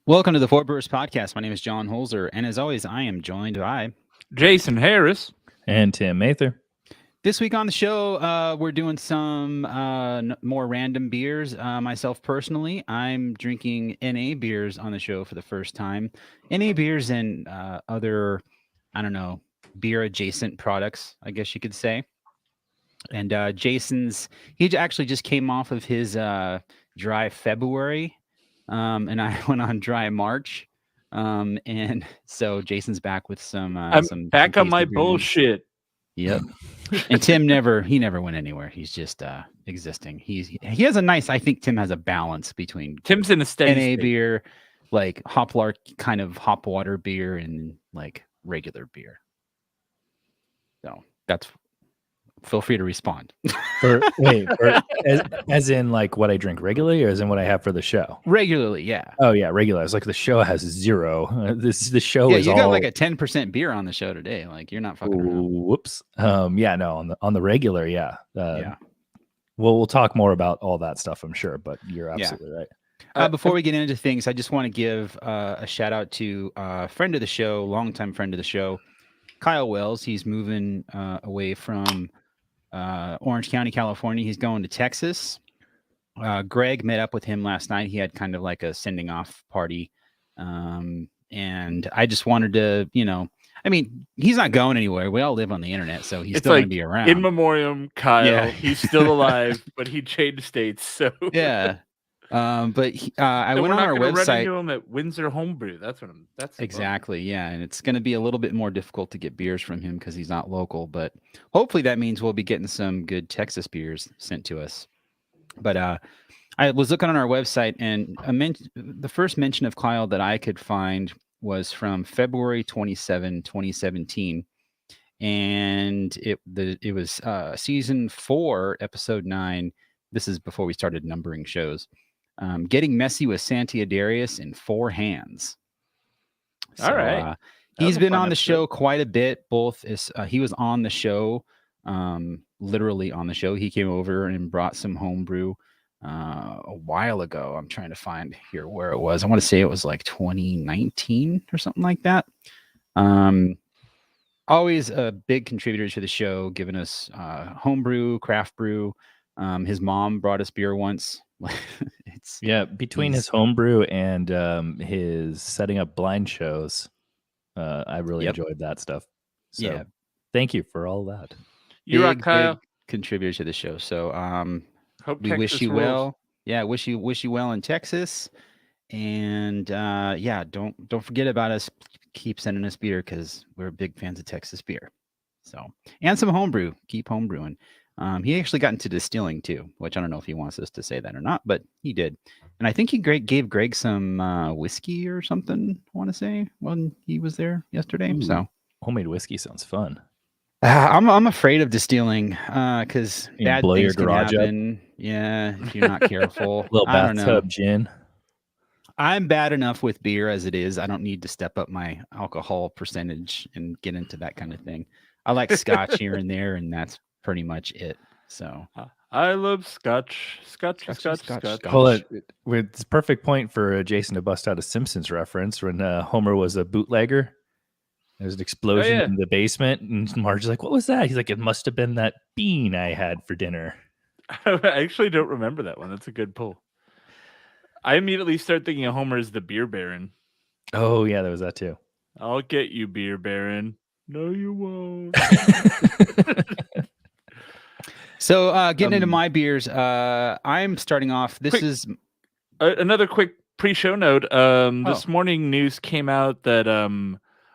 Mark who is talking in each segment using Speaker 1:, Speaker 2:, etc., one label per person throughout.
Speaker 1: Welcome to the Four Brewers Podcast. My name is John Holzer, and as always, I am joined by
Speaker 2: Jason Harris
Speaker 3: and Tim Mather.
Speaker 1: This week on the show, we're doing some more random beers. Myself personally, I'm drinking NA beers on the show for the first time. NA beers and other, beer adjacent products, I guess you could say. And he actually just came off of his dry February. And I went on dry March. And so Jason's back with some
Speaker 2: back on my
Speaker 1: beers.
Speaker 2: bullshit.
Speaker 1: Yep. And Tim never went anywhere. He's just existing. He has a nice, I think Tim has a balance between
Speaker 2: Tim's in a steady
Speaker 1: NA
Speaker 2: state.
Speaker 1: beer, like Hoplark kind of hop water beer, and like regular beer. So that's, feel free to respond.
Speaker 3: As in like what I drink regularly, or as in what I have for the show?
Speaker 1: Regularly, yeah.
Speaker 3: Oh yeah, regular. It's like the show has 0. The show
Speaker 1: Yeah,
Speaker 3: is
Speaker 1: you
Speaker 3: all...
Speaker 1: got like a 10% beer on the show today. Like you're not fucking around.
Speaker 3: Whoops. Yeah, no, on the regular, yeah.
Speaker 1: Yeah.
Speaker 3: We'll talk more about all that stuff, I'm sure, but you're absolutely right.
Speaker 1: Before we get into things, I just want to give a shout out to a friend of the show, longtime friend of the show, Kyle Wells. He's moving away from Orange County, California. He's going to Texas. Greg met up with him last night. He had kind of like a sending off party. And I just wanted to, he's not going anywhere. We all live on the internet, so he's still going to be around.
Speaker 2: In memoriam, Kyle. Yeah. He's still alive, but he changed states. So
Speaker 1: yeah. But I went on our website.
Speaker 2: Run into him at Windsor Homebrew. That's
Speaker 1: exactly, yeah. And it's going to be a little bit more difficult to get beers from him because he's not local. But hopefully that means we'll be getting some good Texas beers sent to us. But I was looking on our website, and the first mention of Kyle that I could find was from February 27, 2017. And it was season 4, episode 9. This is before we started numbering shows. Getting Messy with Santia Darius in 4 hands. So,
Speaker 2: all right.
Speaker 1: He's been on the show quite a bit. He was on the show, literally on the show. He came over and brought some homebrew a while ago. I'm trying to find here where it was. I want to say it was like 2019 or something like that. Always a big contributor to the show, giving us homebrew, craft brew. His mom brought us beer once.
Speaker 3: Between his homebrew and his setting up blind shows, I really enjoyed that stuff. So thank you for all that.
Speaker 2: You're right, Kyle.
Speaker 1: Big contributor to the show. So
Speaker 2: Hope
Speaker 1: we
Speaker 2: Texas
Speaker 1: wish you
Speaker 2: rules.
Speaker 1: well. Yeah, wish you well in Texas. And don't forget about us. Keep sending us beer because we're big fans of Texas beer. So, and some homebrew. Keep homebrewing. He actually got into distilling too, which I don't know if he wants us to say that or not, but he did. And I think he gave Greg some whiskey or something, I want to say, when he was there yesterday. Ooh, so
Speaker 3: homemade whiskey sounds fun.
Speaker 1: I'm afraid of distilling because bad
Speaker 3: blow
Speaker 1: things
Speaker 3: your garage
Speaker 1: can happen. Up. Yeah, if you're not careful.
Speaker 3: Little bathtub gin.
Speaker 1: I'm bad enough with beer as it is. I don't need to step up my alcohol percentage and get into that kind of thing. I like scotch here and there, and that's pretty much it. So
Speaker 2: I love scotch.
Speaker 3: Well, it's a perfect point for Jason to bust out a Simpsons reference when Homer was a bootlegger. There was an explosion in the basement, and Marge's like, "What was that?" He's like, "It must have been that bean I had for dinner."
Speaker 2: I actually don't remember that one. That's a good pull. I immediately start thinking of Homer as the beer baron.
Speaker 3: Oh yeah, there was that too.
Speaker 2: I'll get you, beer baron. No, you won't.
Speaker 1: So getting into my beers, I'm starting off. This is
Speaker 2: another quick pre-show note. This morning news came out that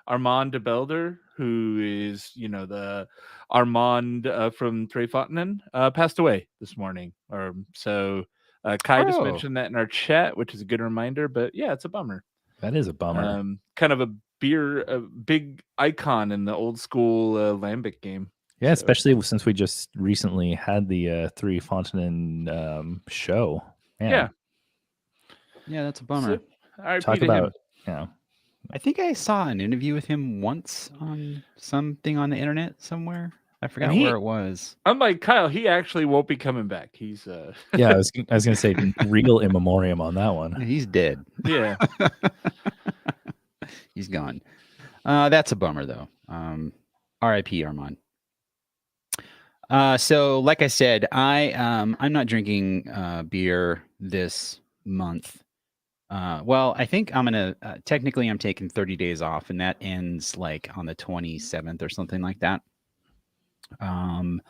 Speaker 2: Armand de Belder, who is the Armand from Trey Fontanen, passed away this morning. So Kai just mentioned that in our chat, which is a good reminder. But yeah, it's a bummer.
Speaker 3: That is a bummer.
Speaker 2: Kind of a big icon in the old school Lambic game.
Speaker 3: Yeah, especially since we just recently had the 3 Fontanen show.
Speaker 1: Yeah, that's a bummer.
Speaker 2: So,
Speaker 3: talk about him.
Speaker 1: I think I saw an interview with him once on something on the internet somewhere. I forgot where it was.
Speaker 2: Unlike Kyle, he actually won't be coming back. He's
Speaker 3: yeah, I was gonna say real in memoriam on that one.
Speaker 1: He's dead.
Speaker 2: Yeah.
Speaker 1: He's gone. That's a bummer though. R.I.P. Armand. So like I said, I'm not drinking beer this month. Well, I think I'm gonna technically I'm taking 30 days off, and that ends like on the 27th or something like that. And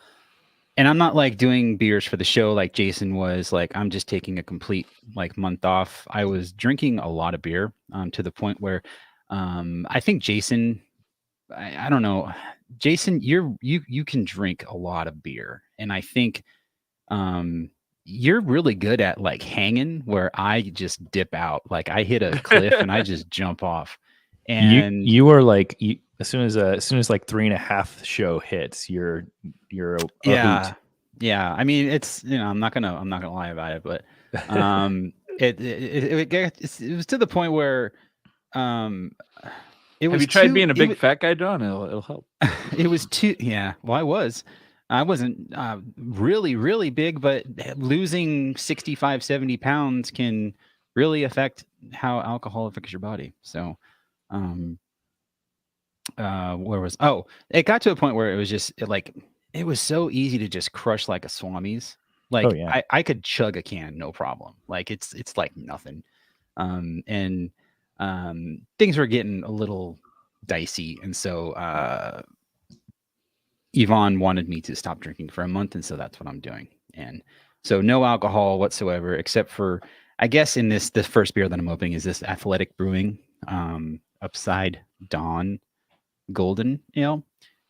Speaker 1: I'm not like doing beers for the show like Jason was. Like I'm just taking a complete like month off. I was drinking a lot of beer to the point where I think Jason, I don't know, Jason, you can drink a lot of beer, and I think you're really good at like hanging where I just dip out. Like I hit a cliff and I just jump off. And
Speaker 3: you are like as soon as like 3.5 show hits, you're a hoot.
Speaker 1: Yeah. I mean, it's I'm not gonna lie about it, but it was to the point where it was.
Speaker 2: Have you tried being a big fat guy, John? It'll help.
Speaker 1: It was too. Yeah. Well, I wasn't really, really big, but losing 65, 70 pounds can really affect how alcohol affects your body. So, it got to a point where it was just it was so easy to just crush like a Swami's. Like I could chug a can, no problem. Like it's like nothing. And things were getting a little dicey. And so, Yvonne wanted me to stop drinking for a month, and so that's what I'm doing. And so no alcohol whatsoever, except for, I guess in the first beer that I'm opening is this Athletic Brewing Upside Dawn Golden Ale.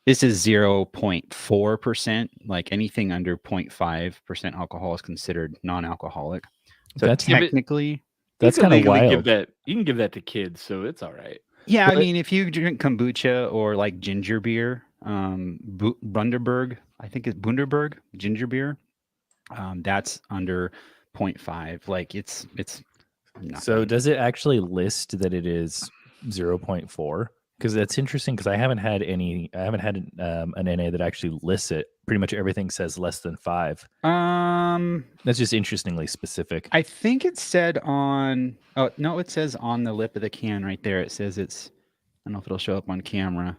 Speaker 1: This is 0.4%. Like anything under 0.5% alcohol is considered non-alcoholic. So that's technically
Speaker 3: that's kind of wild.
Speaker 2: You can give that to kids, so it's all right.
Speaker 1: Yeah, I mean, if you drink kombucha or like ginger beer, Bundaberg, I think it's Bundaberg ginger beer, that's under 0.5. Like it's nothing.
Speaker 3: So does it actually list that it is 0.4? Because that's interesting, because I haven't had an NA that actually lists it. Pretty much everything says less than 5. That's just interestingly specific.
Speaker 1: I think it said on. Oh no, it says on the lip of the can right there. It says it's. I don't know if it'll show up on camera.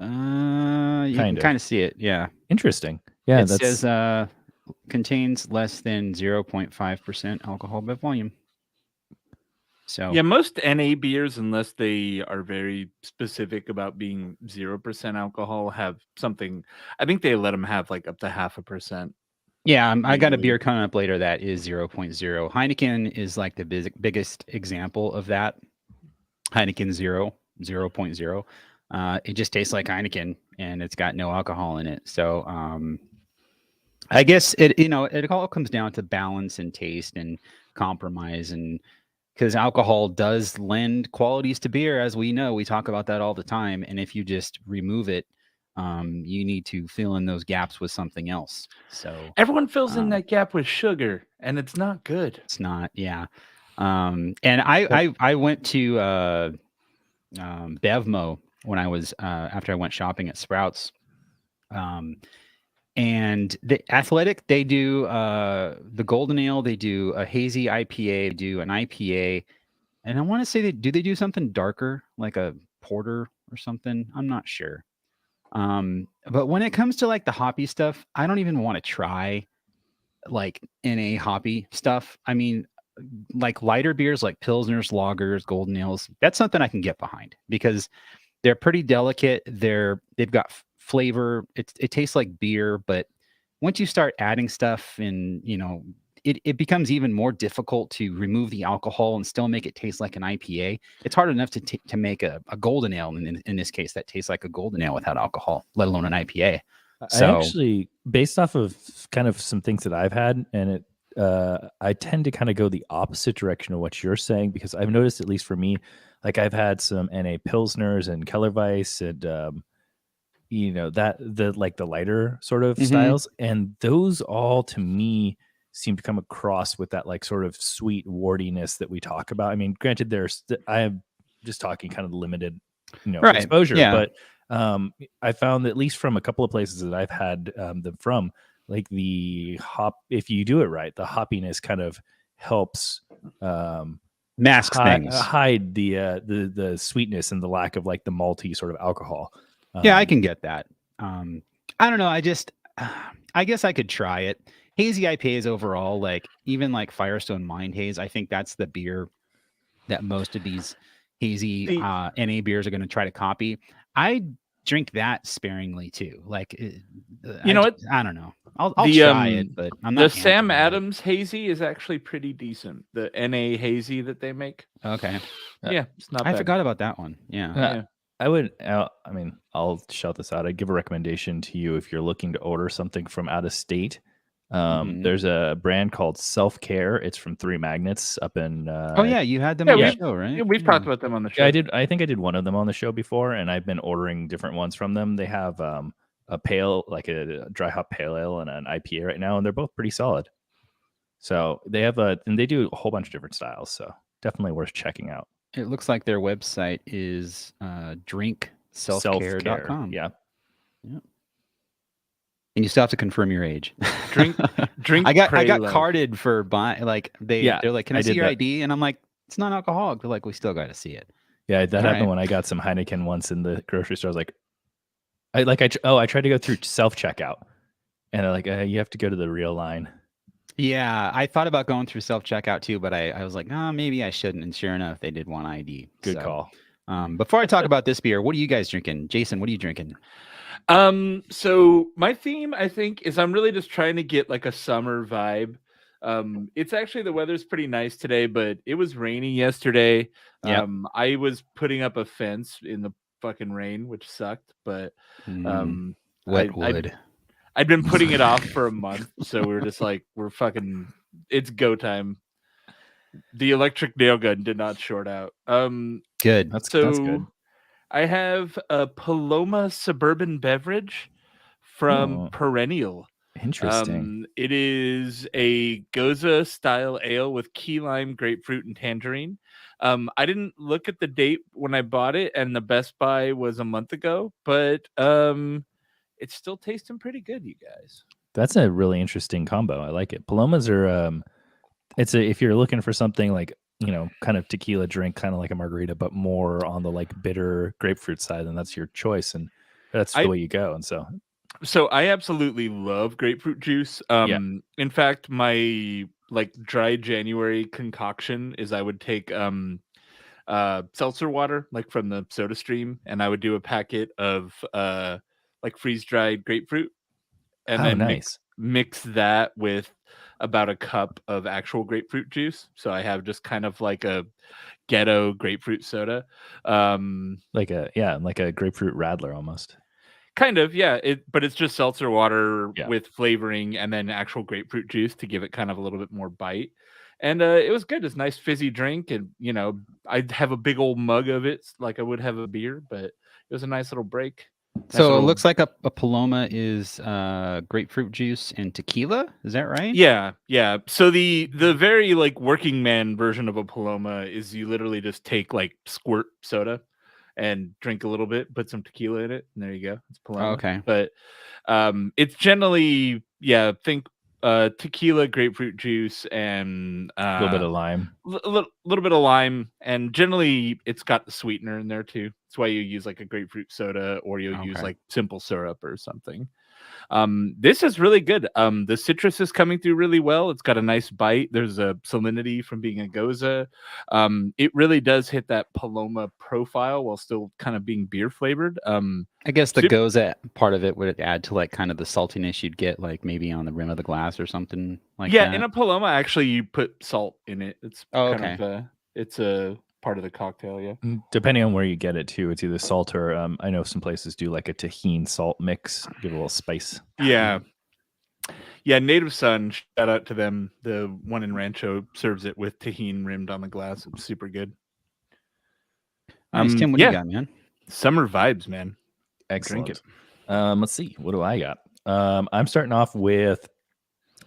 Speaker 1: You can kind of see it. Yeah.
Speaker 3: Interesting. Yeah.
Speaker 1: It says contains less than 0.5% alcohol by volume. So
Speaker 2: yeah, most NA beers, unless they are very specific about being 0% alcohol, have something. I think they let them have like up to 0.5%.
Speaker 1: Yeah, I got a beer coming up later that is 0.0. Heineken is like the biggest example of that. Heineken 0.0. It just tastes like Heineken, and it's got no alcohol in it. So I guess it all comes down to balance and taste and compromise, and because alcohol does lend qualities to beer, as we know, we talk about that all the time. And if you just remove it, you need to fill in those gaps with something else. So
Speaker 2: everyone fills in that gap with sugar, and it's not good.
Speaker 1: It's not, yeah. And I went to Bevmo when I was after I went shopping at Sprouts. And the Athletic, they do the Golden Ale, they do a hazy IPA, they do an IPA, and I want to say they do something darker, like a porter or something. I'm not sure. But when it comes to like the hoppy stuff, I don't even want to try like NA hoppy stuff. I mean, like lighter beers like Pilsners, Lagers, Golden Ales, that's something I can get behind because they're pretty delicate. They've got flavor. It tastes like beer, but once you start adding stuff and, it becomes even more difficult to remove the alcohol and still make it taste like an IPA. It's hard enough to make a golden ale in this case that tastes like a golden ale without alcohol, let alone an IPA. So
Speaker 3: I actually, based off of kind of some things that I've had, and I tend to kind of go the opposite direction of what you're saying, because I've noticed, at least for me, like I've had some NA Pilsners and Kellerweiss and the lighter sort of styles, and those all to me seem to come across with that like sort of sweet wartiness that we talk about. I mean, granted, I am just talking kind of limited, exposure, but I found that, at least from a couple of places that I've had them from, like the hop, if you do it right, the hoppiness kind of helps
Speaker 1: mask things,
Speaker 3: hide the sweetness and the lack of like the malty sort of alcohol.
Speaker 1: Yeah, I can get that. I don't know. I guess I could try it. Hazy IPAs overall, like even like Firestone Mind Haze, I think that's the beer that most of these hazy NA beers are going to try to copy. I drink that sparingly too. Like, I don't know. I'll try it, but I'm not.
Speaker 2: The Sam Adams Hazy is actually pretty decent. The NA Hazy that they make.
Speaker 1: Okay.
Speaker 2: Yeah, it's not bad.
Speaker 1: I forgot about that one. Yeah.
Speaker 3: I would, I'll shout this out. I'd give a recommendation to you if you're looking to order something from out of state. There's a brand called Self Care. It's from Three Magnets up in.
Speaker 1: Oh yeah, you had them on the show, right?
Speaker 2: Yeah, we've talked about them on the show.
Speaker 3: Yeah, I think I did one of them on the show before, and I've been ordering different ones from them. They have a pale, like a dry hop pale ale and an IPA right now, and they're both pretty solid. So they have and they do a whole bunch of different styles. So definitely worth checking out.
Speaker 1: It looks like their website is drinkselfcare.com.
Speaker 3: Yeah.
Speaker 1: And you still have to confirm your age.
Speaker 2: Drink.
Speaker 1: I got carded for buying. Like they're like, "Can I see your ID?" And I'm like, "It's not alcoholic." They're like, "We still got to see it."
Speaker 3: Yeah, that happened when I got some Heineken once in the grocery store. I was like, I tried to go through self checkout, and they're like, you have to go to the real line.
Speaker 1: Yeah, I thought about going through self checkout too, but I was like, maybe I shouldn't. And sure enough, they did want ID.
Speaker 3: Good call.
Speaker 1: Before I talk about this beer, what are you guys drinking? Jason, what are you drinking?
Speaker 2: So my theme, I think, is I'm really just trying to get like a summer vibe. It's actually, the weather's pretty nice today, but it was rainy yesterday.
Speaker 1: Yep.
Speaker 2: I was putting up a fence in the fucking rain, which sucked, but
Speaker 1: wet wood.
Speaker 2: I'd been putting it off for a month, so we were just like, it's go time. The electric nail gun did not short out.
Speaker 1: Good.
Speaker 3: That's good.
Speaker 2: I have a Paloma Suburban Beverage from Perennial.
Speaker 3: Interesting.
Speaker 2: It is a Goza style ale with key lime, grapefruit, and tangerine. I didn't look at the date when I bought it, and the Best Buy was a month ago, but it's still tasting pretty good, you guys.
Speaker 3: That's a really interesting combo. I like it. Palomas are if you're looking for something like, kind of tequila drink, kind of like a margarita, but more on the like bitter grapefruit side, then that's your choice, and that's the way you go. And so
Speaker 2: I absolutely love grapefruit juice. In fact, my like dry January concoction is I would take seltzer water, like from the Soda Stream, and I would do a packet of like freeze dried grapefruit, and then mix that with about a cup of actual grapefruit juice. So I have just kind of like a ghetto grapefruit soda.
Speaker 3: Like a grapefruit radler almost.
Speaker 2: Kind of, yeah. But it's just seltzer water with flavoring and then actual grapefruit juice to give it kind of a little bit more bite. And it was good. It's a nice fizzy drink. And, I'd have a big old mug of it like I would have a beer, but it was a nice little break.
Speaker 1: So it looks like a Paloma is grapefruit juice and tequila. Is that right?
Speaker 2: Yeah. So the very like working man version of a Paloma is you literally just take like squirt soda and drink a little bit, put some tequila in it, and there you go. It's Paloma.
Speaker 1: Okay.
Speaker 2: But it's generally, think tequila, grapefruit juice, and
Speaker 3: a little bit of lime.
Speaker 2: Little bit of lime, and generally it's got the sweetener in there too. That's why you use like a grapefruit soda, or you'll use like simple syrup or something. This is really good. The citrus is coming through really well. It's got a nice bite. There's a salinity from being a goza. It really does hit that Paloma profile while still kind of being beer flavored.
Speaker 1: I guess the goza part of it would add to like kind of the saltiness you'd get like maybe on the rim of the glass or something like that.
Speaker 2: Yeah, in a Paloma, actually, you put salt in it. It's it's a part of the cocktail, yeah.
Speaker 3: Depending on where you get it too, it's either salt or I know some places do like a tahini salt mix, give a little spice.
Speaker 2: Yeah. Yeah, Native Sun, shout out to them. The one in Rancho serves it with tahini rimmed on the glass. It's super good.
Speaker 1: Nice. Tim, what do you got, man?
Speaker 2: Summer vibes, man.
Speaker 3: Excellent.
Speaker 2: Drink it.
Speaker 3: Let's see. What do I got? I'm starting off with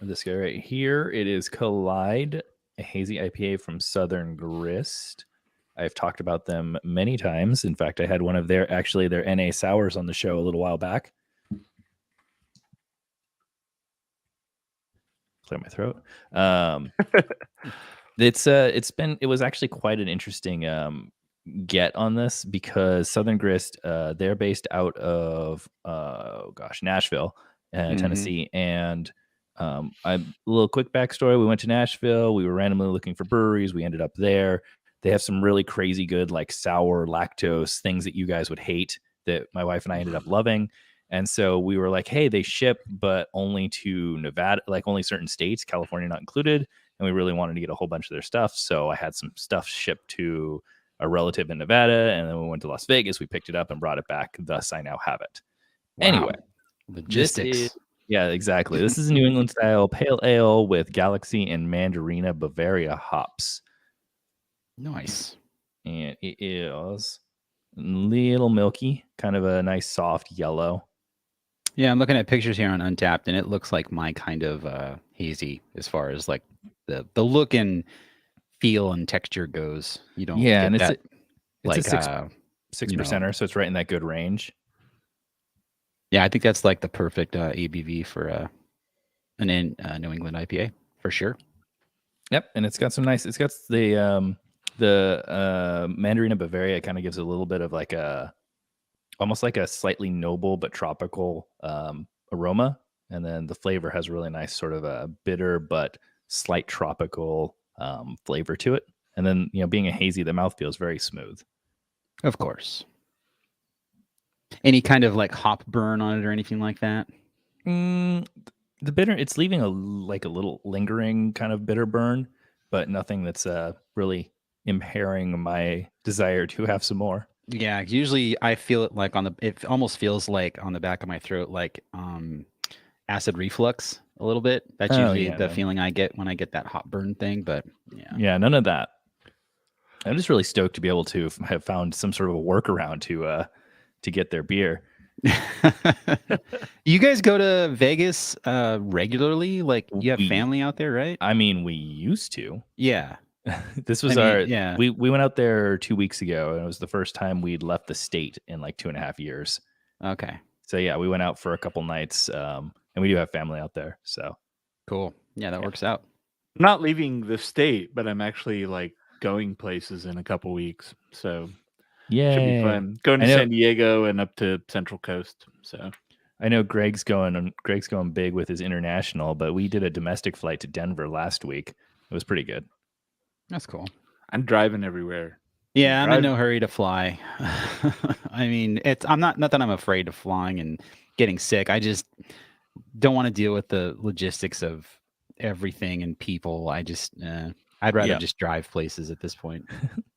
Speaker 3: this guy right here. It is Collide, a hazy IPA from Southern Grist. I've talked about them many times. In fact, I had one of their NA sours on the show a little while back. Clear my throat. It was actually quite an interesting get on this because Southern Grist, they're based out of Nashville, Tennessee, and a little quick backstory. We went to Nashville. We were randomly looking for breweries. We ended up there. They have some really crazy good like sour lactose things that you guys would hate that my wife and I ended up loving. And so we were like, hey, they ship, but only to Nevada, like only certain states, California not included. And we really wanted to get a whole bunch of their stuff. So I had some stuff shipped to a relative in Nevada. And then we went to Las Vegas. We picked it up and brought it back. Thus, I now have it. Wow. Anyway.
Speaker 1: Logistics.
Speaker 3: Yeah, exactly. This is a New England style pale ale with Galaxy and Mandarina Bavaria hops.
Speaker 1: Nice.
Speaker 3: And it is a little milky, kind of a nice soft yellow.
Speaker 1: Yeah, I'm looking at pictures here on Untapped, and it looks like my kind of hazy as far as like the look and feel and texture goes. You don't get
Speaker 3: and
Speaker 1: that,
Speaker 3: it's a 6%er, so it's right in that good range.
Speaker 1: Yeah, I think that's like the perfect ABV for an New England IPA for sure.
Speaker 3: Yep, and it's got some nice. It's got the Mandarina Bavaria kind of gives a little bit of like almost like a slightly noble but tropical aroma, and then the flavor has really nice sort of a bitter but slight tropical flavor to it. And then being a hazy, the mouth feels very smooth.
Speaker 1: Of course. Any kind of like hop burn on it or anything like that?
Speaker 3: The bitter, it's leaving a little lingering kind of bitter burn, but nothing that's really impairing my desire to have some more.
Speaker 1: Yeah, usually I feel it like it almost feels like on the back of my throat, like acid reflux a little bit. That's usually the feeling I get when I get that hot burn thing, but
Speaker 3: yeah, none of that. I'm just really stoked to be able to have found some sort of a workaround to get their beer.
Speaker 1: You guys go to Vegas regularly? Like you have family out there, right?
Speaker 3: I mean, we used to.
Speaker 1: Yeah.
Speaker 3: This was we went out there 2 weeks ago, and it was the first time we'd left the state in like 2.5 years.
Speaker 1: Okay.
Speaker 3: So yeah, we went out for a couple nights, and we do have family out there. So
Speaker 1: cool. Yeah, that works out.
Speaker 2: I'm not leaving the state, but I'm actually like going places in a couple weeks. So
Speaker 3: yeah,
Speaker 2: should be fun. Going to San Diego and up to Central Coast. So
Speaker 3: I know Greg's going big with his international, but we did a domestic flight to Denver last week. It was pretty good.
Speaker 1: That's cool.
Speaker 2: I'm driving everywhere.
Speaker 1: Yeah, I'm in no hurry to fly. I mean, I'm not that I'm afraid of flying and getting sick. I just don't want to deal with the logistics of everything and people. I'd rather just drive places at this point.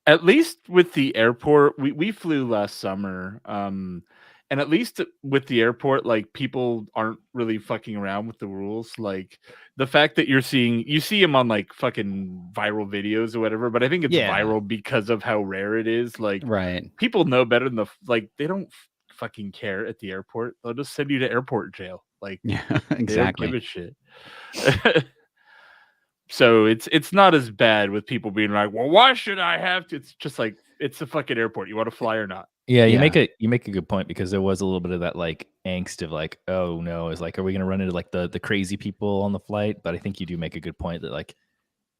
Speaker 2: At least with the airport, we flew last summer. And at least with the airport, like people aren't really fucking around with the rules. Like the fact that you see them on like fucking viral videos or whatever, but I think it's viral because of how rare it is. Like people know better than they don't fucking care at the airport. They'll just send you to airport jail. Like
Speaker 1: exactly.
Speaker 2: They don't give a shit. So it's not as bad with people being like, well, why should I have to? It's just like, it's a fucking airport. You want to fly or not?
Speaker 3: Yeah, you make a good point, because there was a little bit of that like angst of like, oh no, is like, are we gonna run into like the crazy people on the flight? But I think you do make a good point that like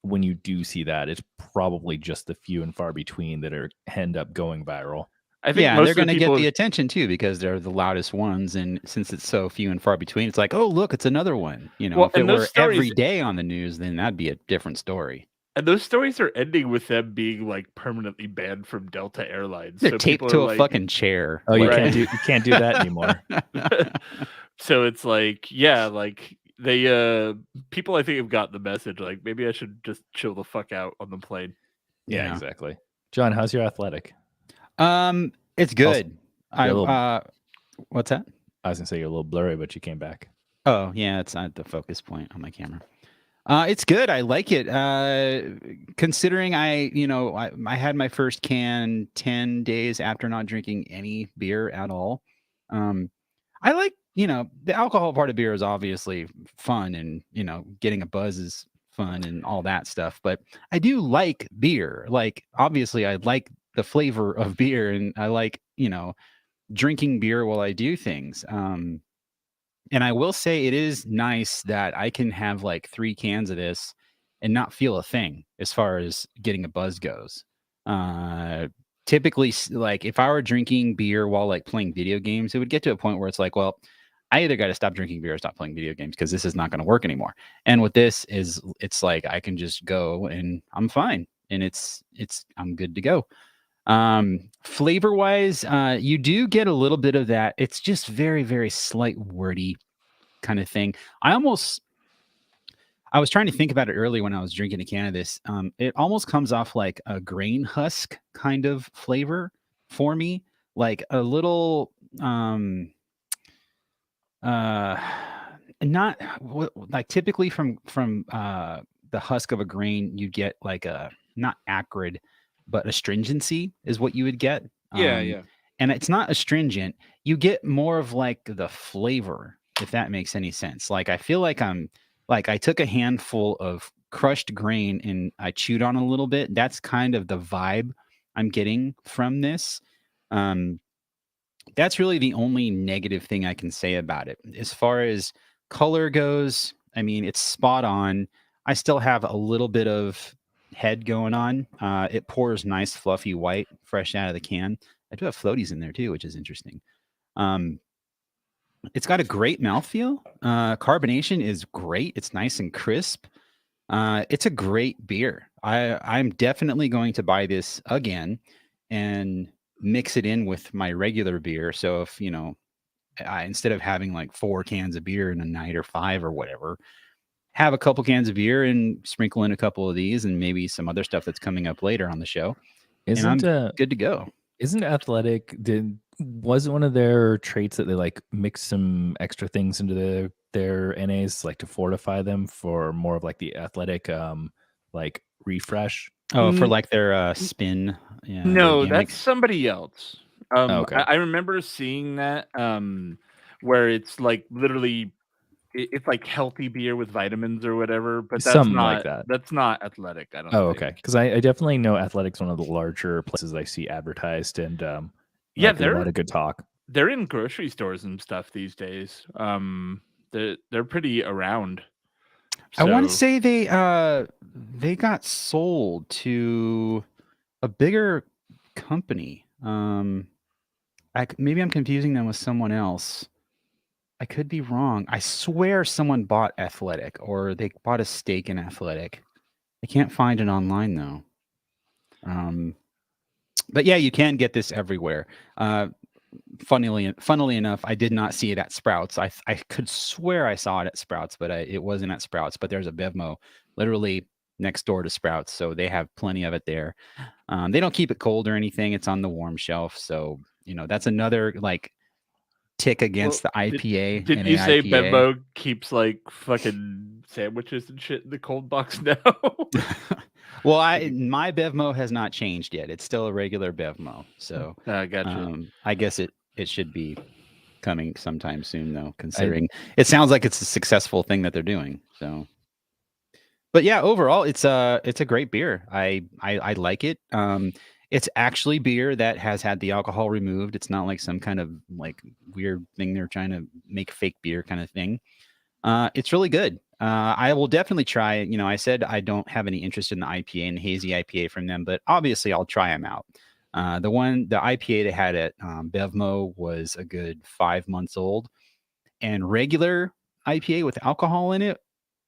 Speaker 3: when you do see that, it's probably just the few and far between that end up going viral.
Speaker 2: I think
Speaker 1: they're going to get the attention too because they're the loudest ones, and since it's so few and far between, it's like, oh look, it's another one. If it were every day on the news, then that'd be a different story.
Speaker 2: And those stories are ending with them being like permanently banned from Delta Airlines.
Speaker 1: They're taped to a fucking chair.
Speaker 3: Oh, you can't do that anymore.
Speaker 2: So it's like, yeah, like they people I think have got the message. Like maybe I should just chill the fuck out on the plane.
Speaker 3: Yeah, exactly. John, how's your athletic?
Speaker 1: It's good. What's that?
Speaker 3: I was gonna say you're a little blurry, but you came back.
Speaker 1: Oh yeah, it's not the focus point on my camera. It's good. I like it. Considering I had my first can 10 days after not drinking any beer at all. I like, the alcohol part of beer is obviously fun, and, getting a buzz is fun and all that stuff. But I do like beer. Like, obviously I like the flavor of beer, and I like, drinking beer while I do things. And I will say it is nice that I can have like 3 cans of this and not feel a thing as far as getting a buzz goes. Typically, like if I were drinking beer while like playing video games, it would get to a point where it's like, well, I either got to stop drinking beer or stop playing video games because this is not going to work anymore. And with this it's like I can just go and I'm fine, and I'm good to go. Flavor wise, you do get a little bit of that. It's just very, very slight wordy kind of thing. I was trying to think about it earlier when I was drinking a can of this. It almost comes off like a grain husk kind of flavor for me, like a little, not like typically from the husk of a grain, you get like a not acrid, but astringency is what you would get.
Speaker 2: Yeah.
Speaker 1: And it's not astringent. You get more of like the flavor, if that makes any sense. Like I feel like I took a handful of crushed grain and I chewed on a little bit. That's kind of the vibe I'm getting from this. That's really the only negative thing I can say about it. As far as color goes, I mean, it's spot on. I still have a little bit of head going on. It pours nice fluffy white fresh out of the can. I do have floaties in there too, which is interesting. It's got a great mouthfeel. Carbonation is great. It's nice and crisp. It's a great beer. I'm definitely going to buy this again and mix it in with my regular beer. So if, instead of having like 4 cans of beer in a night or 5 or whatever, have a couple cans of beer and sprinkle in a couple of these and maybe some other stuff that's coming up later on the show. And I'm good to go.
Speaker 3: Isn't Athletic, was it one of their traits that they like mix some extra things into their NAs like to fortify them for more of like the athletic like refresh?
Speaker 1: Oh, for like their spin. Yeah,
Speaker 2: no, that's somebody else.
Speaker 3: Okay.
Speaker 2: I remember seeing that where it's like literally it's like healthy beer with vitamins or whatever, but that's
Speaker 3: something
Speaker 2: not
Speaker 3: like that.
Speaker 2: That's not Athletic. I don't.
Speaker 3: Oh, okay. Because I definitely know Athletic's one of the larger places I see advertised, and
Speaker 2: yeah,
Speaker 3: there's a lot of good talk.
Speaker 2: They're in grocery stores and stuff these days. They're pretty around.
Speaker 1: So. I want to say they got sold to a bigger company. Maybe I'm confusing them with someone else. I could be wrong. I swear someone bought Athletic, or they bought a stake in Athletic. I can't find it online though. But yeah, you can get this everywhere. Funnily enough, I did not see it at Sprouts. I could swear I saw it at Sprouts, but it wasn't at Sprouts. But there's a Bevmo literally next door to Sprouts, so they have plenty of it there. They don't keep it cold or anything. It's on the warm shelf, so that's another like tick against the IPA.
Speaker 2: Did you say Bevmo keeps like fucking sandwiches and shit in the cold box now?
Speaker 1: Well, my Bevmo has not changed yet. It's still a regular Bevmo. So
Speaker 2: gotcha.
Speaker 1: I guess it should be coming sometime soon, though, considering it sounds like it's a successful thing that they're doing. So, but yeah, overall, it's a great beer. I like it. It's actually beer that has had the alcohol removed. It's not like some kind of like weird thing they're trying to make fake beer kind of thing. It's really good. I will definitely try it. I said I don't have any interest in the IPA and the hazy IPA from them, but obviously I'll try them out. The IPA they had at Bevmo was a good 5 months old, and regular IPA with alcohol in it,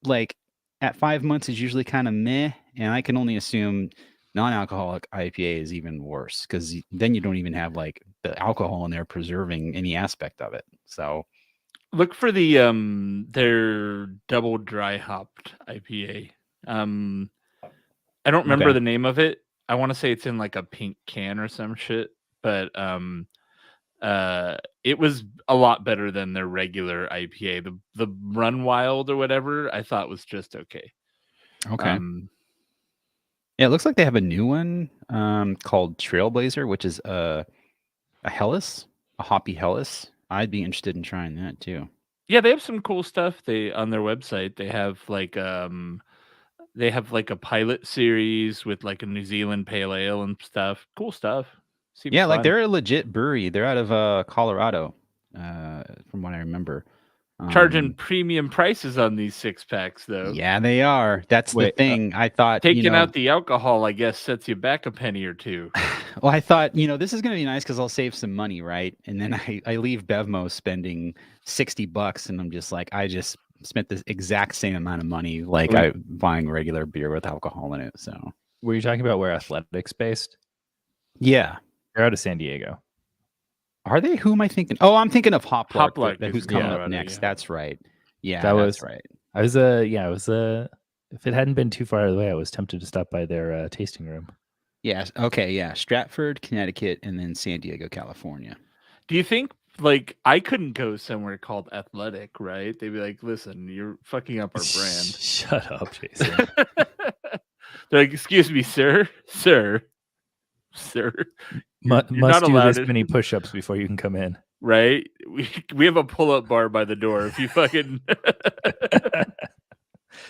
Speaker 1: like at 5 months is usually kind of meh, and I can only assume non-alcoholic IPA is even worse because then you don't even have like the alcohol in there preserving any aspect of it. So
Speaker 2: look for the their double dry hopped IPA. I don't remember the name of it. I want to say it's in like a pink can or some shit, but it was a lot better than their regular IPA. The Run Wild or whatever I thought was just okay.
Speaker 1: Okay. Yeah, it looks like they have a new one called Trailblazer, which is a Helles, a hoppy Helles. I'd be interested in trying that too.
Speaker 2: Yeah, they have some cool stuff. They on their website they have like a pilot series with like a New Zealand pale ale and stuff. Cool stuff. Seems
Speaker 1: yeah, like
Speaker 2: fun.
Speaker 1: they're a legit brewery. They're out of Colorado, from what I remember.
Speaker 2: Charging premium prices on these 6-packs, though.
Speaker 1: Yeah, they are. That's the thing. I thought
Speaker 2: taking out the alcohol, I guess, sets you back a penny or two.
Speaker 1: Well, I thought, this is going to be nice because I'll save some money, right? And then I leave Bevmo spending $60, and I'm just like, I just spent the exact same amount of money, like I'm buying regular beer with alcohol in it. So,
Speaker 3: were you talking about where Athletics based?
Speaker 1: Yeah,
Speaker 3: they're out of San Diego.
Speaker 1: Are they? Who am I thinking? Oh, I'm thinking of Hoplark.
Speaker 2: Hoplark
Speaker 1: Who's coming up next? Yeah. That's right. Yeah, that's right.
Speaker 3: I was if it hadn't been too far out of the way, I was tempted to stop by their tasting room.
Speaker 1: Yes. Okay. Yeah. Stratford, Connecticut, and then San Diego, California.
Speaker 2: Do you think I couldn't go somewhere called Athletic, right? They'd be like, "Listen, you're fucking up our brand."
Speaker 3: Shut up, Jason.
Speaker 2: They're like, "Excuse me, sir.
Speaker 3: Must do this many push-ups before you can come in."
Speaker 2: Right? We have a pull-up bar by the door. If you fucking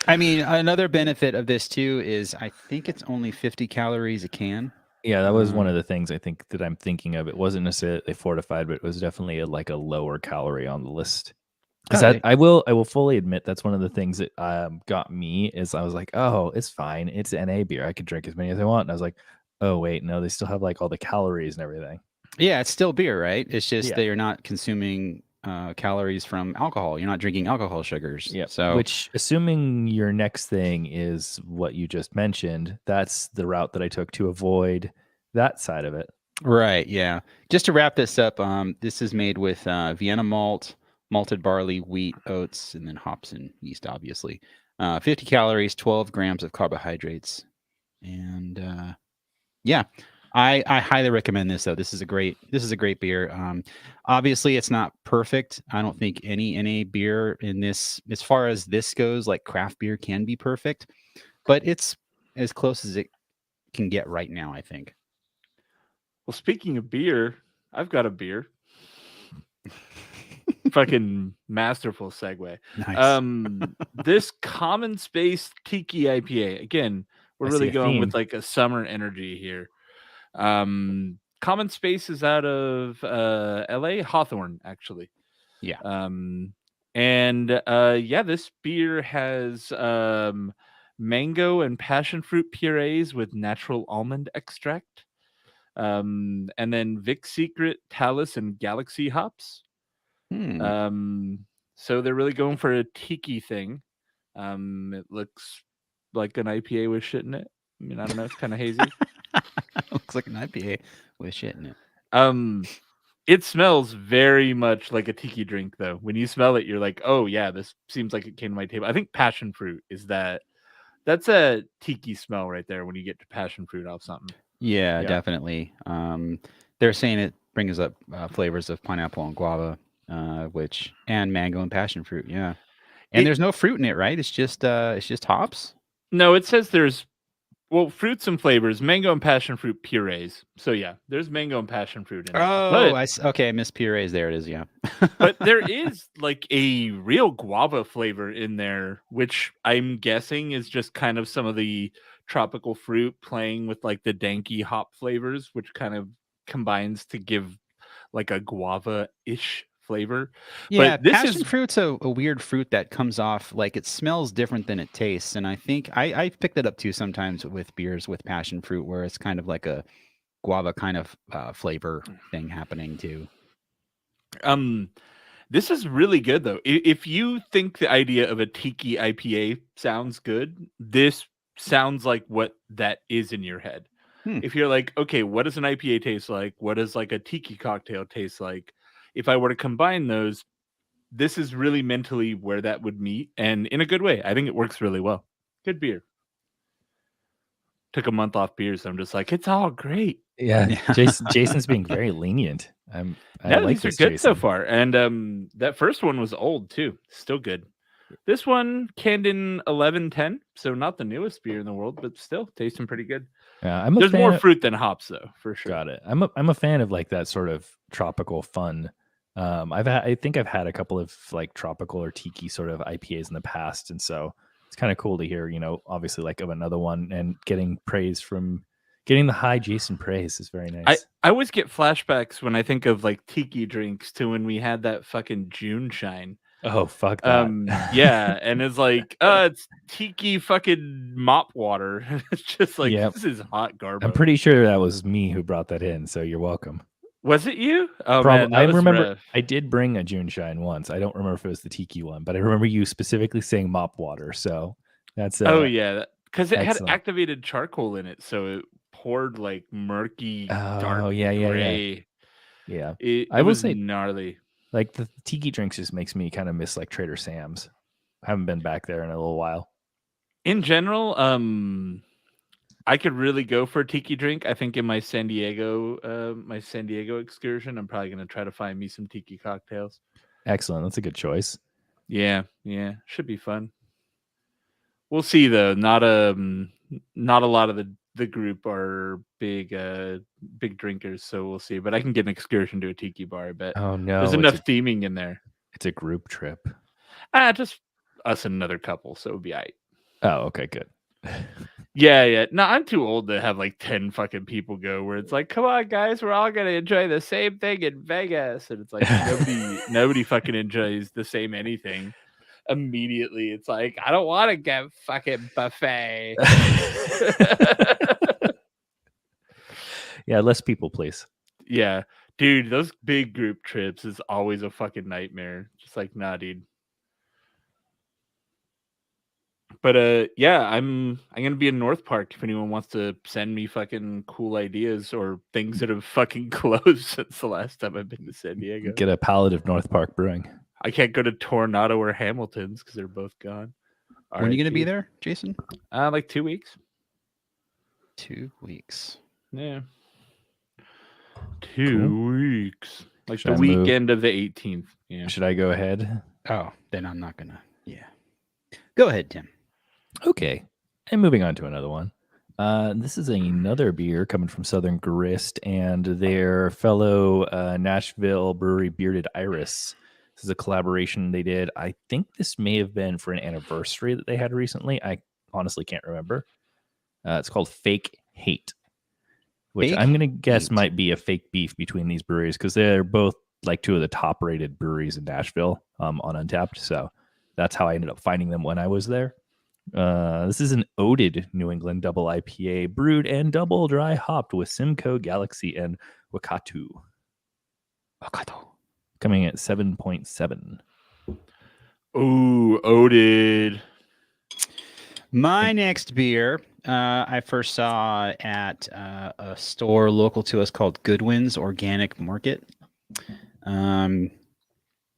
Speaker 1: I mean, another benefit of this too is I think it's only 50 calories a can.
Speaker 3: Yeah, that was one of the things I think that I'm thinking of. It wasn't necessarily fortified, but it was definitely a lower calorie on the list. Because I will fully admit that's one of the things that got me is I was like, oh, it's fine. It's NA beer. I could drink as many as I want. And I was like, oh, wait, no, they still have all the calories and everything.
Speaker 1: Yeah, it's still beer, right? It's just they are not consuming calories from alcohol. You're not drinking alcohol sugars.
Speaker 3: Yeah.
Speaker 1: So,
Speaker 3: which, assuming your next thing is what you just mentioned, that's the route that I took to avoid that side of it.
Speaker 1: Right. Yeah. Just to wrap this up, this is made with Vienna malt, malted barley, wheat, oats, and then hops and yeast, obviously. 50 calories, 12 grams of carbohydrates. And yeah, I highly recommend this though. This is a great beer. Obviously it's not perfect. I don't think any NA beer in this, as far as this goes, like craft beer can be perfect, but it's as close as it can get right now, I think.
Speaker 2: Well, speaking of beer, I've got a beer. Fucking masterful segue.
Speaker 1: Nice.
Speaker 2: This Common Space Kiki IPA. Again, we're really going with a summer energy here. Common Space is out of LA, Hawthorne, actually.
Speaker 1: Yeah.
Speaker 2: This beer has mango and passion fruit purees with natural almond extract. And then Vic Secret, Talus, and Galaxy hops. So they're really going for a tiki thing. It looks like an IPA with shit in it. I mean, I don't know. It's kind of hazy.
Speaker 1: Looks like an IPA with shit in it.
Speaker 2: It smells very much like a tiki drink, though. When you smell it, you're like, oh, yeah, this seems like it came to my table. I think passion fruit is that's a tiki smell right there when you get to passion fruit off something.
Speaker 1: Yeah, definitely. They're saying it brings up flavors of pineapple and guava, and mango and passion fruit. Yeah. And there's no fruit in it, right? It's just hops.
Speaker 2: No, it says there's fruits and flavors, mango and passion fruit purees. So yeah, there's mango and passion fruit in it.
Speaker 1: Oh, I missed purees. There it is. Yeah.
Speaker 2: But there is a real guava flavor in there, which I'm guessing is just kind of some of the tropical fruit playing with the danky hop flavors, which kind of combines to give a guava-ish flavor.
Speaker 1: Yeah, but passion fruit's a weird fruit that comes off it smells different than it tastes, and I think I picked it up too sometimes with beers with passion fruit, where it's kind of like a guava kind of flavor thing happening too.
Speaker 2: This is really good though. If you think the idea of a tiki IPA sounds good, this sounds like what that is in your head. If you're like, okay, what does an IPA taste like? What does like a tiki cocktail taste like? If I were to combine those, this is really mentally where that would meet, and in a good way. I think it works really well. Good beer. Took a month off beers. So I'm just like, it's all great.
Speaker 3: Yeah. Jason's being very lenient. I like
Speaker 2: these
Speaker 3: this,
Speaker 2: are good
Speaker 3: Jason.
Speaker 2: so far. And that first one was old too. Still good. This one, Camden 1110, so not the newest beer in the world, but still tasting pretty good.
Speaker 3: Yeah,
Speaker 2: there's more fruit than hops though, for sure.
Speaker 3: Got it. I'm a fan of like that sort of tropical fun. I think I've had a couple of like tropical or tiki sort of IPAs in the past, and so it's kind of cool to hear, obviously like of another one and getting the high Jason praise is very nice.
Speaker 2: I always get flashbacks when I think of like tiki drinks to when we had that fucking June shine.
Speaker 3: Oh, fuck that.
Speaker 2: Yeah, and it's like, it's tiki fucking mop water. It's just like, This is hot garbage.
Speaker 3: I'm pretty sure that was me who brought that in, so you're welcome.
Speaker 2: Was it you?
Speaker 3: Oh, man, I remember I did bring a June shine once. I don't remember if it was the tiki one, but I remember you specifically saying mop water, so that's
Speaker 2: oh yeah, because it had activated charcoal in it, so it poured like murky dark gray.
Speaker 3: Yeah.
Speaker 2: It was gnarly.
Speaker 3: Like the tiki drinks just makes me kind of miss like Trader Sam's. I haven't been back there in a little while.
Speaker 2: In general, I could really go for a tiki drink. I think in my San Diego excursion, I'm probably going to try to find me some tiki cocktails.
Speaker 3: Excellent. That's a good choice.
Speaker 2: Yeah. Should be fun. We'll see though. Not a lot of the group are big drinkers, so we'll see. But I can get an excursion to a tiki bar, I bet.
Speaker 3: Oh no.
Speaker 2: There's enough theming in there.
Speaker 3: It's a group trip.
Speaker 2: Just us and another couple, so it would be all right.
Speaker 3: Oh, okay, good.
Speaker 2: Yeah. No, I'm too old to have like 10 fucking people go where it's like, come on, guys, we're all gonna enjoy the same thing in Vegas. And it's like nobody fucking enjoys the same anything. Immediately, it's like, I don't want to get fucking buffet.
Speaker 3: Yeah, less people, please.
Speaker 2: Yeah, dude, those big group trips is always a fucking nightmare. Just like, nah, dude. But yeah, I'm gonna be in North Park if anyone wants to send me fucking cool ideas or things that have fucking closed since the last time I've been to San Diego.
Speaker 3: Get a pallet of North Park Brewing.
Speaker 2: I can't go to Tornado or Hamilton's because they're both gone.
Speaker 1: When are you gonna be there, Jason?
Speaker 2: Like 2 weeks.
Speaker 1: 2 weeks.
Speaker 2: Yeah. 2 weeks. Like the weekend of the 18th. Yeah.
Speaker 3: Should I go ahead?
Speaker 1: Oh, then I'm not gonna. Yeah. Go ahead, Tim.
Speaker 3: Okay. And moving on to another one. This is another beer coming from Southern Grist and their fellow Nashville brewery, Bearded Iris. This is a collaboration they did. I think this may have been for an anniversary that they had recently. I honestly can't remember. It's called Fake Hate, which I'm going to guess might be a fake beef between these breweries because they're both like two of the top rated breweries in Nashville on Untapped. So that's how I ended up finding them when I was there. This is an oated New England double IPA brewed and double dry hopped with Simcoe, Galaxy, and Wakatu. Coming at 7.7.
Speaker 2: Ooh, oated.
Speaker 1: My next beer I first saw at a store local to us called Goodwin's Organic Market.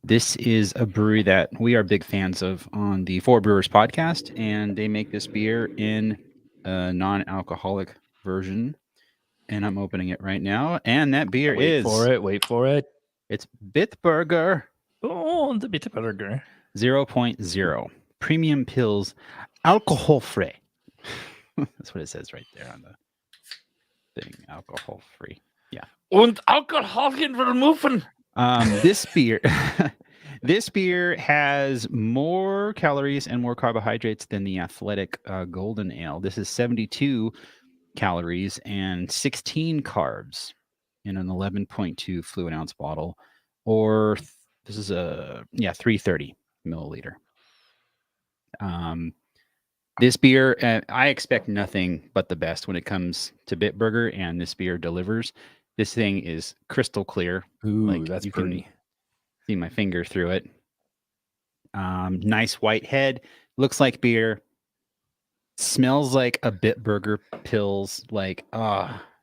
Speaker 1: This is a brewery that we are big fans of on the Four Brewers podcast, and they make this beer in a non-alcoholic version. And I'm opening it right now, and that beer is...
Speaker 3: Wait for it.
Speaker 1: It's Bitburger.
Speaker 3: Oh, the Bitburger.
Speaker 1: 0.0. Premium Pills, alcohol-free. That's what it says right there on the thing. Alcohol-free. Yeah.
Speaker 2: Und alcoholgen vermuffen.
Speaker 1: This beer has more calories and more carbohydrates than the Athletic Golden Ale. This is 72 calories and 16 carbs in an 11.2 fluid ounce bottle, or this is 330 milliliter. This beer, I expect nothing but the best when it comes to Bitburger, and this beer delivers. This thing is crystal clear.
Speaker 3: Ooh, that's
Speaker 1: you
Speaker 3: pretty.
Speaker 1: can see my finger through it. Nice white head. Looks like beer. Smells like a Bitburger pills.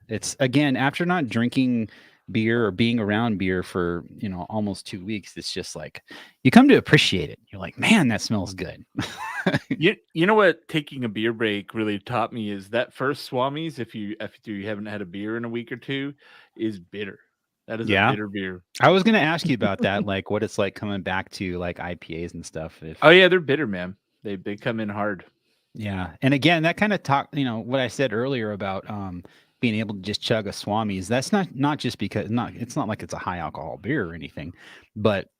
Speaker 1: It's again, after not drinking beer or being around beer for almost 2 weeks, it's just like you come to appreciate it. You're like, man, that smells good.
Speaker 2: You know what taking a beer break really taught me is that first Swami's, if you haven't had a beer in a week or two, is bitter. That is a bitter beer.
Speaker 1: I was gonna ask you about that, like what it's like coming back to like IPAs and stuff.
Speaker 2: Oh yeah, they're bitter, man. They come in hard.
Speaker 1: Yeah, and again, that kind of what I said earlier about being able to just chug a Swami's. That's not just because it's not like it's a high alcohol beer or anything, but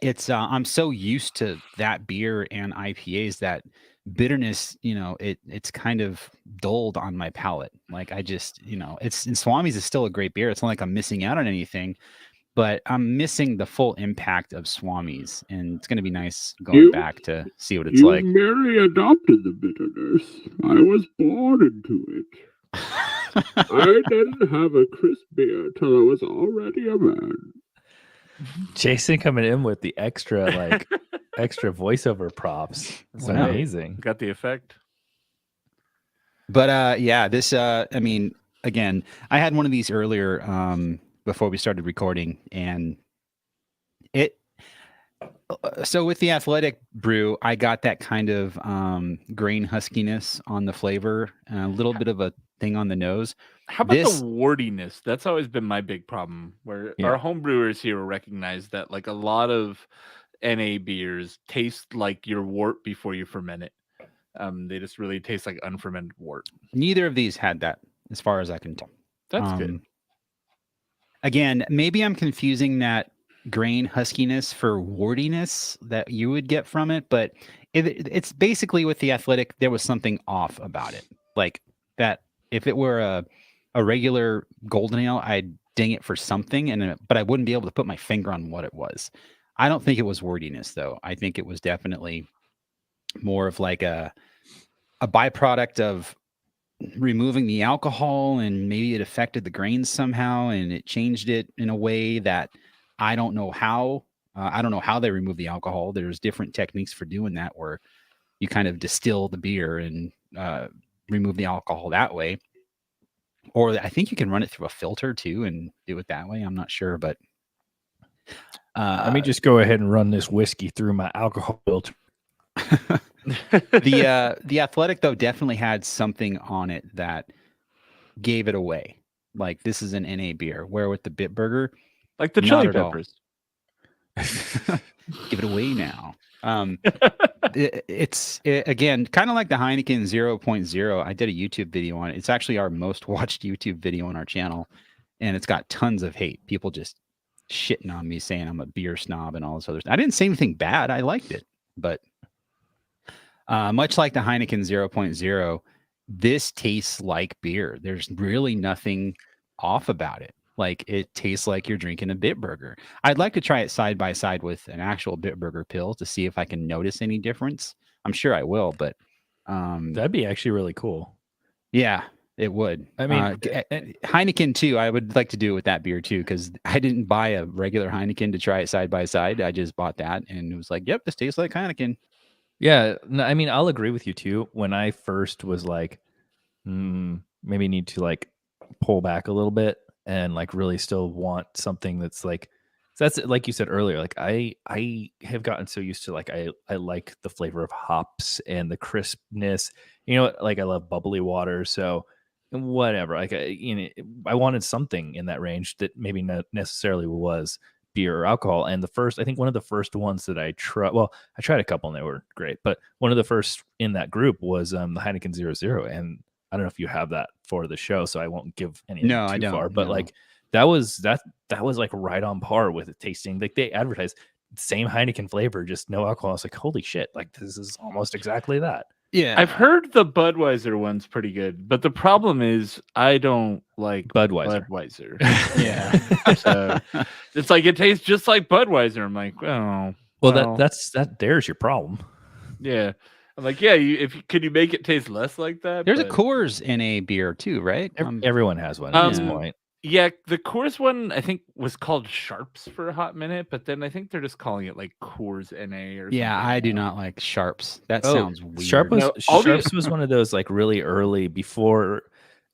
Speaker 1: it's I'm so used to that beer and IPAs that bitterness, it's kind of dulled on my palate. Like I just, and Swami's is still a great beer. It's not like I'm missing out on anything, but I'm missing the full impact of Swami's, and it's going to be nice going back to see what it's like.
Speaker 4: You merely adopted the bitterness. I was born into it. I didn't have a crisp beer till I was already a man.
Speaker 3: Jason coming in with the extra voiceover props. It's amazing.
Speaker 2: Got the effect.
Speaker 1: But this I mean, again, I had one of these earlier before we started recording, and so with the Athletic brew, I got that kind of grain huskiness on the flavor, a little bit of a thing on the nose.
Speaker 2: How about the wordiness? That's always been my big problem, where our home brewers here will recognize that like a lot of NA beers taste like your wort before you ferment it. They just really taste like unfermented wort.
Speaker 1: Neither of these had that, as far as I can tell.
Speaker 2: That's good.
Speaker 1: Again, maybe I'm confusing that grain huskiness for wartiness that you would get from it, but it's basically with the Athletic, there was something off about it. Like that, if it were a regular golden ale, I'd ding it for something, but I wouldn't be able to put my finger on what it was. I don't think it was wordiness, though. I think it was definitely more of like a byproduct of removing the alcohol, and maybe it affected the grains somehow, and it changed it in a way that I don't know how. I don't know how they remove the alcohol. There's different techniques for doing that, where you kind of distill the beer and remove the alcohol that way. Or I think you can run it through a filter too and do it that way. I'm not sure, but
Speaker 3: let me just go ahead and run this whiskey through my alcohol filter.
Speaker 1: The Athletic, though, definitely had something on it that gave it away. Like, this is an NA beer, where with the Bitburger,
Speaker 2: like the chili peppers.
Speaker 1: Give it away now. It's again kind of like the Heineken 0.0. I did a YouTube video on it. It's actually our most watched YouTube video on our channel, and it's got tons of hate. People just shitting on me, saying I'm a beer snob and all this other stuff. I didn't say anything bad. I liked it, but much like the Heineken 0.0, this tastes like beer. There's really nothing off about it. Like, it tastes like you're drinking a Bitburger. I'd like to try it side by side with an actual Bitburger pill to see if I can notice any difference. I'm sure I will, but
Speaker 3: that'd be actually really cool.
Speaker 1: Yeah, it would.
Speaker 3: I mean,
Speaker 1: Heineken too. I would like to do it with that beer too, because I didn't buy a regular Heineken to try it side by side. I just bought that, and it was like, yep, this tastes like Heineken.
Speaker 3: Yeah, no, I mean, I'll agree with you too. When I first was like, maybe need to like pull back a little bit and like really still want something that's like, that's like you said earlier, like I have gotten so used to like I like the flavor of hops and the crispness, like I love bubbly water, so whatever, like I wanted something in that range that maybe not necessarily was beer or alcohol. And I think one of the first ones that I tried, I tried a couple and they were great, but one of the first in that group was the Heineken 0.0, and I don't know if you have that for the show, so I won't give anything too far. But like that was like right on par with it tasting. Like they advertised same Heineken flavor, just no alcohol. I was like, holy shit! Like this is almost exactly that.
Speaker 1: Yeah,
Speaker 2: I've heard the Budweiser one's pretty good, but the problem is I don't like Budweiser. Yeah, so it's like it tastes just like Budweiser. I'm like, well,
Speaker 3: that's there's your problem.
Speaker 2: Yeah. I'm like, yeah, could you make it taste less like that?
Speaker 1: There's a Coors NA beer too, right?
Speaker 3: Everyone has one at this point.
Speaker 2: Yeah, the Coors one I think was called Sharps for a hot minute, but then I think they're just calling it like Coors NA or something.
Speaker 1: Yeah, I do not like Sharps. That sounds weird.
Speaker 3: Sharps was one of those like really early before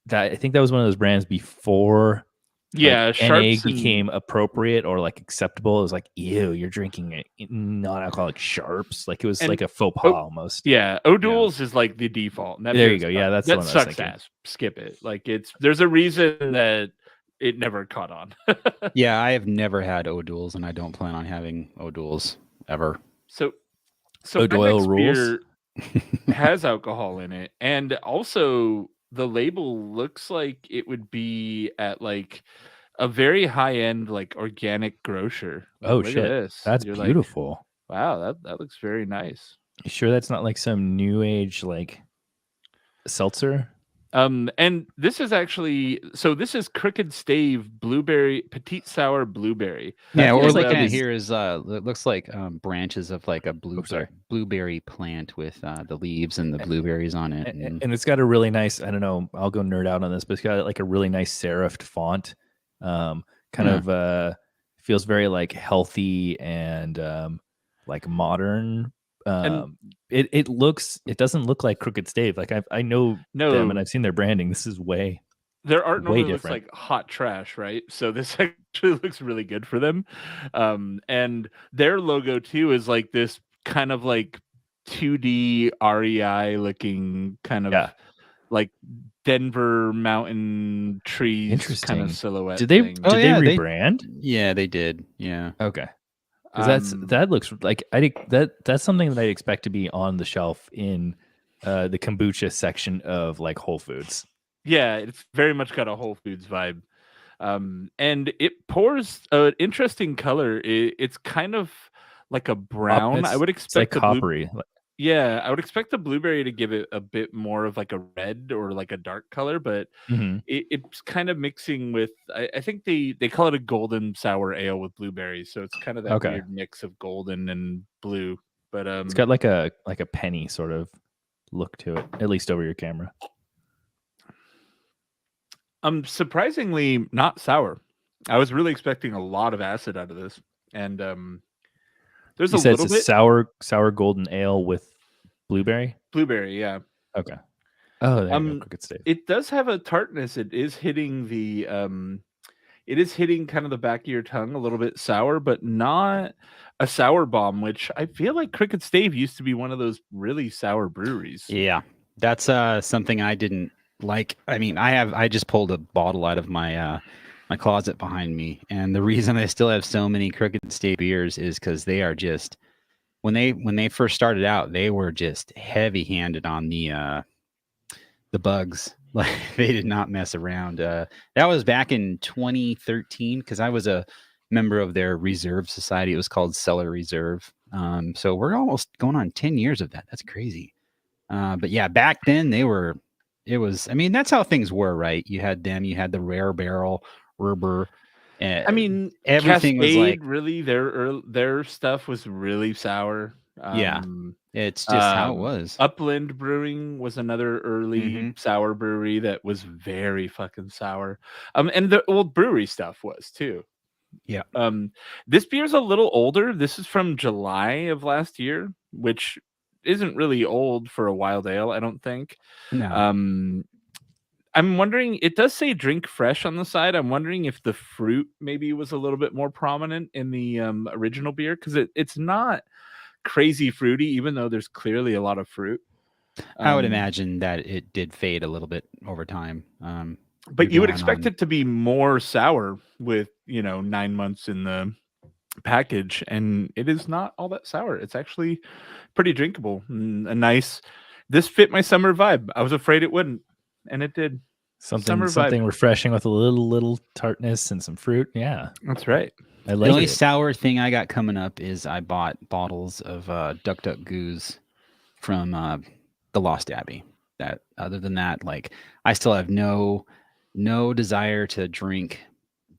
Speaker 3: that. I think that was one of those brands before.
Speaker 2: Yeah,
Speaker 3: Sharps became appropriate or like acceptable. It was like, ew, you're drinking non-alcoholic Sharps. Like it was like a faux pas almost.
Speaker 2: Yeah, O'Doul's is like the default. And
Speaker 3: there you go. Yeah, that's
Speaker 2: that sucks ass. Skip it. Like there's a reason that it never caught on.
Speaker 1: Yeah, I have never had O'Doul's, and I don't plan on having O'Doul's ever.
Speaker 2: So
Speaker 3: O'Doyle rules
Speaker 2: has alcohol in it, and also the label looks like it would be at like a very high end like organic grocer.
Speaker 3: Oh
Speaker 2: look
Speaker 3: shit,
Speaker 2: at this.
Speaker 3: That's
Speaker 2: You're
Speaker 3: beautiful.
Speaker 2: Like, wow, that looks very nice.
Speaker 3: You sure that's not like some new age like seltzer?
Speaker 2: And this is actually this is Crooked Stave Blueberry Petite Sour Blueberry.
Speaker 1: Yeah, what we're looking at here is it looks like branches of like a blueberry plant with the leaves and the blueberries on it,
Speaker 3: and it's got a really nice. I don't know. I'll go nerd out on this, but it's got like a really nice serifed font. Feels very like healthy and like modern. It doesn't look like Crooked Stave. Like I know them and I've seen their branding. This is
Speaker 2: their art normally looks like hot trash, right? So this actually looks really good for them. And their logo too is like this kind of like 2D REI looking kind of like Denver mountain trees kind of silhouette.
Speaker 3: Did they rebrand?
Speaker 1: Yeah, they did. Yeah.
Speaker 3: Okay. That looks like that's something that I expect to be on the shelf in the kombucha section of like Whole Foods.
Speaker 2: Yeah, it's very much got a Whole Foods vibe, and it pours an interesting color. It's kind of like a brown. I would expect
Speaker 3: like coppery.
Speaker 2: Yeah, I would expect the blueberry to give it a bit more of like a red or like a dark color, but it's kind of mixing with. I think they call it a golden sour ale with blueberries, so it's kind of that weird mix of golden and blue. But
Speaker 3: it's got like a penny sort of look to it, at least over your camera.
Speaker 2: Surprisingly not sour. I was really expecting a lot of acid out of this, and there's a little bit
Speaker 3: sour golden ale with blueberry.
Speaker 2: Blueberry, yeah.
Speaker 3: Okay. Oh, there you go. Crooked Stave.
Speaker 2: It does have a tartness. It is hitting the kind of the back of your tongue a little bit sour, but not a sour bomb, which I feel like Crooked Stave used to be one of those really sour breweries.
Speaker 1: Yeah, that's something I didn't like. I mean, I just pulled a bottle out of my my closet behind me, and the reason I still have so many Crooked Stave beers is because they are just when they first started out, they were just heavy-handed on the bugs. Like they did not mess around. That was back in 2013 because I was a member of their reserve society. It was called Cellar Reserve. So we're almost going on 10 years of that. That's crazy. But yeah, back then I mean, that's how things were, right? You had them, you had the Rare Barrel, Rubber.
Speaker 2: I mean,
Speaker 1: everything
Speaker 2: Cascade,
Speaker 1: was like
Speaker 2: really their stuff was really sour.
Speaker 1: Yeah, it's just how it was.
Speaker 2: Upland Brewing was another early sour brewery that was very fucking sour. And the old brewery stuff was too.
Speaker 1: Yeah.
Speaker 2: This beer's a little older. This is from July of last year, which isn't really old for a wild ale, I don't think.
Speaker 1: No.
Speaker 2: I'm wondering, it does say drink fresh on the side. I'm wondering if the fruit maybe was a little bit more prominent in the original beer, because it's not crazy fruity, even though there's clearly a lot of fruit.
Speaker 1: I would imagine that it did fade a little bit over time.
Speaker 2: But you would expect it to be more sour with, 9 months in the package, and it is not all that sour. It's actually pretty drinkable. This fit my summer vibe. I was afraid it wouldn't, and it did.
Speaker 3: Something refreshing with a little tartness and some fruit. Yeah,
Speaker 2: that's right.
Speaker 1: The only sour thing I got coming up is I bought bottles of Duck Duck Goose from the Lost Abbey. That other than that, like I still have no desire to drink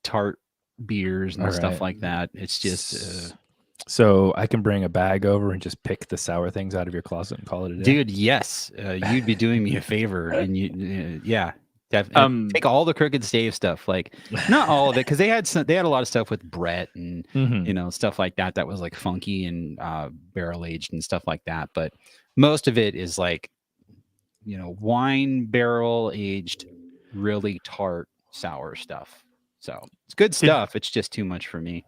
Speaker 1: tart beers and stuff like that. It's just
Speaker 3: So I can bring a bag over and just pick the sour things out of your closet and call it a day.
Speaker 1: Dude, yes, you'd be doing me a favor, and yeah, definitely take all the Crooked Stave stuff, like not all of it, because they had a lot of stuff with Brett and stuff like that that was like funky and barrel aged and stuff like that. But most of it is like wine barrel aged, really tart sour stuff. So it's good stuff. It's just too much for me.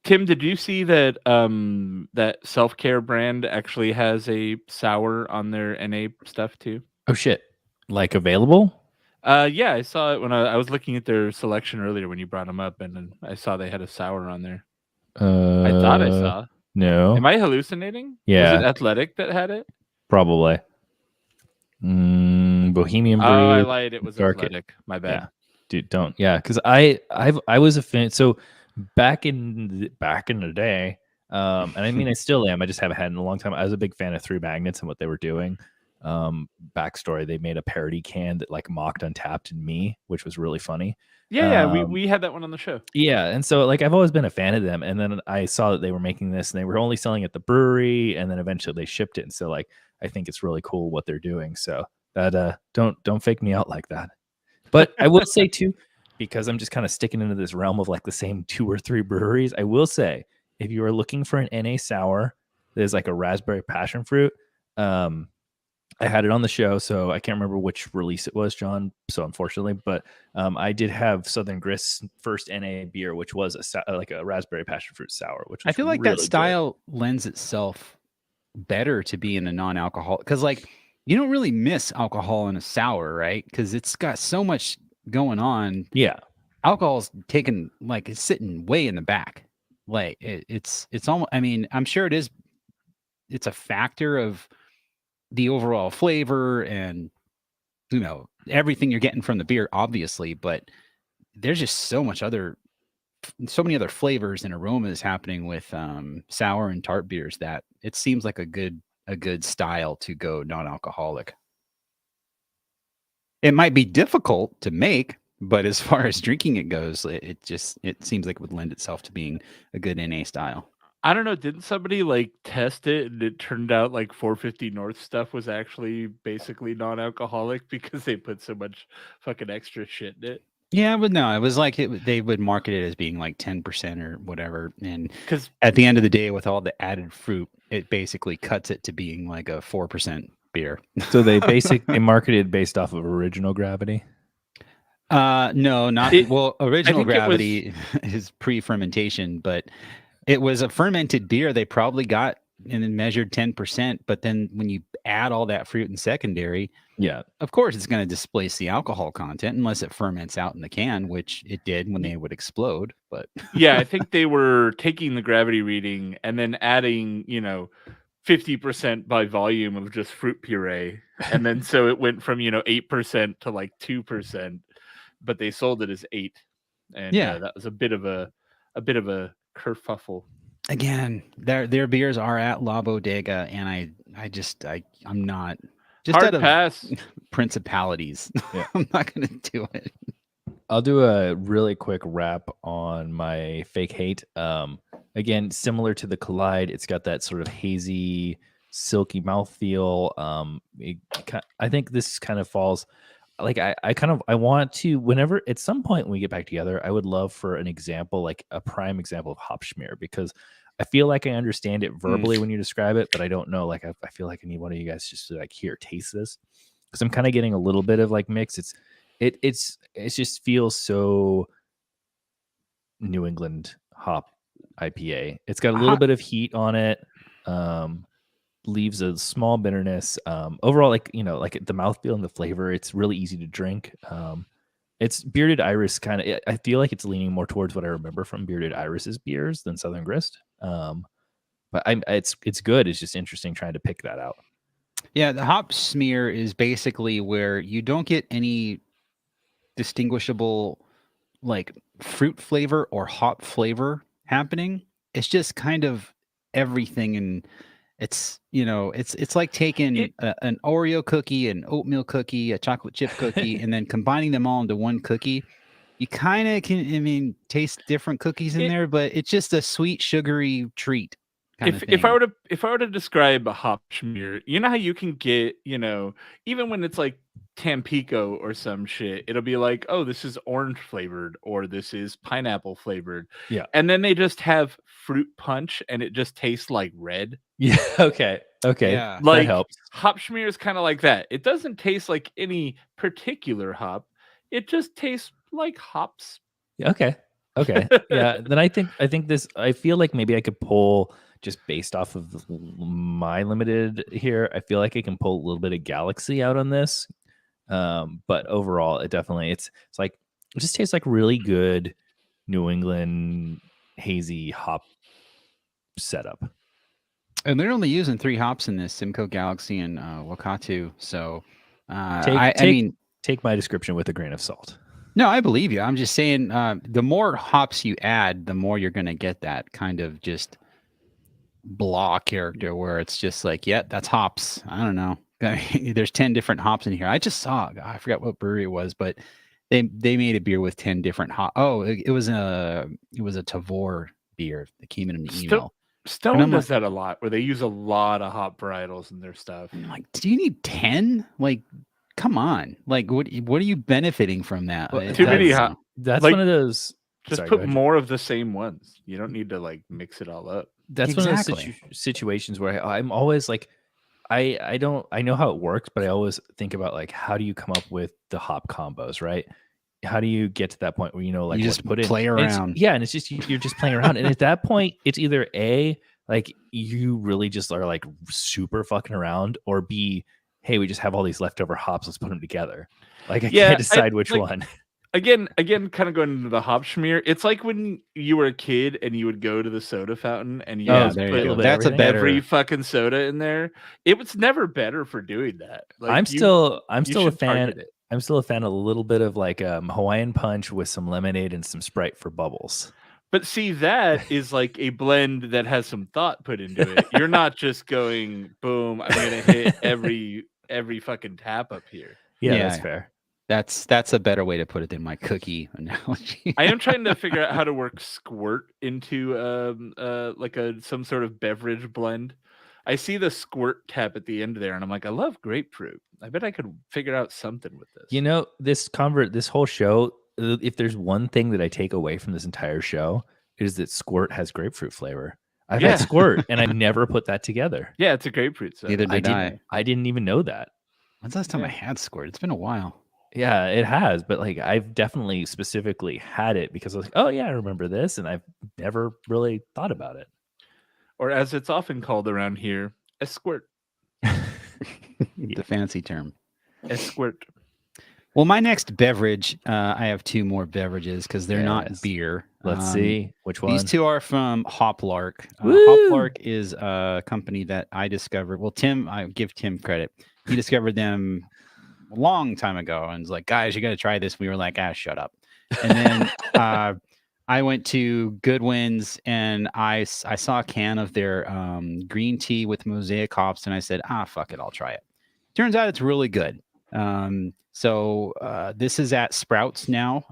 Speaker 2: Tim, did you see that that Self-Care brand actually has a sour on their NA stuff too?
Speaker 3: Oh shit! Like available?
Speaker 2: Yeah, I saw it when I was looking at their selection earlier when you brought them up, and then I saw they had a sour on there. I thought I saw.
Speaker 3: No.
Speaker 2: Am I hallucinating?
Speaker 3: Yeah.
Speaker 2: Was it Athletic that had it?
Speaker 3: Probably. Bohemian Brew.
Speaker 2: Oh, I lied. It was Athletic. My bad.
Speaker 3: Yeah. Dude, don't. Yeah, because I was a fan. So back in the day, and I mean I still am. I just haven't had it in a long time. I was a big fan of Three Magnets and what they were doing. Backstory: they made a parody can that like mocked Untapped and me, which was really funny.
Speaker 2: Yeah, we had that one on the show.
Speaker 3: Yeah, and so like I've always been a fan of them, and then I saw that they were making this, and they were only selling at the brewery, and then eventually they shipped it, and so like I think it's really cool what they're doing. So that don't fake me out like that. But I will say too, because I'm just kind of sticking into this realm of like the same 2 or 3 breweries, I will say if you are looking for an NA sour, there's like a raspberry passion fruit. I had it on the show, so I can't remember which release it was, John. So unfortunately, but I did have Southern Grist's first NA beer, which was like a raspberry passion fruit sour. Which
Speaker 1: I feel like really that style lends itself better to be in a non-alcoholic, because like you don't really miss alcohol in a sour, right? Because it's got so much going on.
Speaker 3: Yeah,
Speaker 1: alcohol's taken, like it's sitting way in the back. Like it's almost. I mean, I'm sure it is. It's a factor of the overall flavor and everything you're getting from the beer, obviously, but there's just so many other flavors and aromas happening with sour and tart beers that it seems like a good style to go non-alcoholic. It might be difficult to make, but as far as drinking it goes, it seems like it would lend itself to being a good NA style.
Speaker 2: I don't know. Didn't somebody like test it and it turned out like 450 North stuff was actually basically non-alcoholic because they put so much fucking extra shit in it?
Speaker 1: Yeah, but no, it was like they would market it as being like 10% or whatever. And because at the end of the day, with all the added fruit, it basically cuts it to being like a 4% beer.
Speaker 3: So they marketed based off of Original Gravity?
Speaker 1: No, not Original Gravity is pre-fermentation, but it was a fermented beer. They probably got and then measured 10%, but then when you add all that fruit in secondary,
Speaker 3: yeah,
Speaker 1: of course it's going to displace the alcohol content unless it ferments out in the can, which it did when they would explode. But
Speaker 2: yeah, I think they were taking the gravity reading and then adding, 50% by volume of just fruit puree, and then so it went from 8% to like 2%, but they sold it as 8%, and that was a bit of a kerfuffle.
Speaker 1: Again, their beers are at La Bodega, and I'm not just
Speaker 2: hard
Speaker 1: out of
Speaker 2: pass
Speaker 1: principalities. Yeah. I'm not going to do it.
Speaker 3: I'll do a really quick wrap on my fake hate. Again, similar to the Collide, it's got that sort of hazy, silky mouthfeel. I think this kind of falls. Like I want to, whenever at some point when we get back together, I would love for an example, like a prime example of hop schmear, because I feel like I understand it verbally when you describe it, but I don't know. Like I feel like I need one of you guys just to like here, taste this, because I'm kind of getting a little bit of like mix. It just feels so New England hop IPA. It's got a little bit of heat on it. Leaves a small bitterness. Overall, like the mouthfeel and the flavor, it's really easy to drink. It's Bearded Iris kind of. I feel like it's leaning more towards what I remember from Bearded Iris's beers than Southern Grist. But it's good. It's just interesting trying to pick that out.
Speaker 1: Yeah, the hop smear is basically where you don't get any distinguishable like fruit flavor or hop flavor happening. It's just kind of everything, and it's it's like taking an Oreo cookie, an oatmeal cookie, a chocolate chip cookie, and then combining them all into one cookie. You kind of can, taste different cookies in there, but it's just a sweet, sugary treat.
Speaker 2: If I were to describe a hop schmear, you know how you can get, even when it's like Tampico or some shit, it'll be like, oh, this is orange flavored or this is pineapple flavored.
Speaker 3: Yeah.
Speaker 2: And then they just have fruit punch and it just tastes like red.
Speaker 3: Yeah. Okay.
Speaker 1: Yeah.
Speaker 2: Like,
Speaker 3: that helps.
Speaker 2: hop schmear is kind of like that. It doesn't taste like any particular hop. It just tastes like hops.
Speaker 3: Okay. Yeah. Then I think this. I feel like maybe I could pull just based off of my limited here. I feel like I can pull a little bit of Galaxy out on this. But overall, it's like it just tastes like really good New England hazy hop setup.
Speaker 1: And they're only using 3 hops in this: Simcoe, Galaxy, and Wakatu. So,
Speaker 3: take my description with a grain of salt.
Speaker 1: No, I believe you. I'm just saying, the more hops you add, the more you're going to get that kind of just blah character where it's just like, yeah, that's hops. I don't know. There's 10 different hops in here. I just saw, I forgot what brewery it was, but they made a beer with 10 different hops. Oh, it was a Tavor beer that came in an email.
Speaker 2: Stone does that a lot, where they use a lot of hop varietals in their stuff.
Speaker 1: I'm like, do you need 10? Like, come on. Like, what are you benefiting from that?
Speaker 3: Well,
Speaker 2: too many hop.
Speaker 3: That's like, one of those.
Speaker 2: Just put more of the same ones. You don't need to like mix it all up.
Speaker 3: That's one of those situations where I'm always like, I know how it works, but I always think about like, how do you come up with the hop combos, right? How do you get to that point where like
Speaker 1: you just
Speaker 3: put in?
Speaker 1: Play around?
Speaker 3: And it's just you're just playing around, and at that point, it's either A, like you really just are like super fucking around, or B, hey, we just have all these leftover hops, let's put them together. Like I can't decide which one.
Speaker 2: Again, kind of going into the hop schmear. It's like when you were a kid and you would go to the soda fountain and you just put every fucking soda in there. It was never better for doing that. Like,
Speaker 3: I'm still a fan. I'm still a fan of a little bit of like Hawaiian punch with some lemonade and some Sprite for bubbles.
Speaker 2: But see, that is like a blend that has some thought put into it. You're not just going, boom, I'm gonna hit every fucking tap up here.
Speaker 3: Yeah, that's fair.
Speaker 1: That's a better way to put it than my cookie analogy.
Speaker 2: I am trying to figure out how to work squirt into like some sort of beverage blend. I see the squirt tap at the end there, and I'm like, I love grapefruit. I bet I could figure out something with this.
Speaker 3: This whole show, if there's one thing that I take away from this entire show, it is that squirt has grapefruit flavor. I've had squirt, and I never put that together.
Speaker 2: Yeah, it's a grapefruit. So.
Speaker 1: Neither did I.
Speaker 3: I didn't even know that.
Speaker 1: When's the last time I had squirt? It's been a while.
Speaker 3: Yeah, it has, but like I've definitely specifically had it because I was like, oh yeah, I remember this, and I've never really thought about it.
Speaker 2: Or as it's often called around here, a squirt.
Speaker 1: The fancy term.
Speaker 2: A squirt.
Speaker 1: Well, my next beverage, I have 2 more beverages because they're not beer.
Speaker 3: Let's see which one.
Speaker 1: These 2 are from Hoplark. Hoplark is a company that I discovered. Well, I give Tim credit. He discovered them a long time ago and was like, guys, you got to try this. We were like, shut up. And then I went to Goodwin's and I saw a can of their green tea with mosaic hops, and I said, fuck it, I'll try it. Turns out it's really good. So this is at Sprouts now.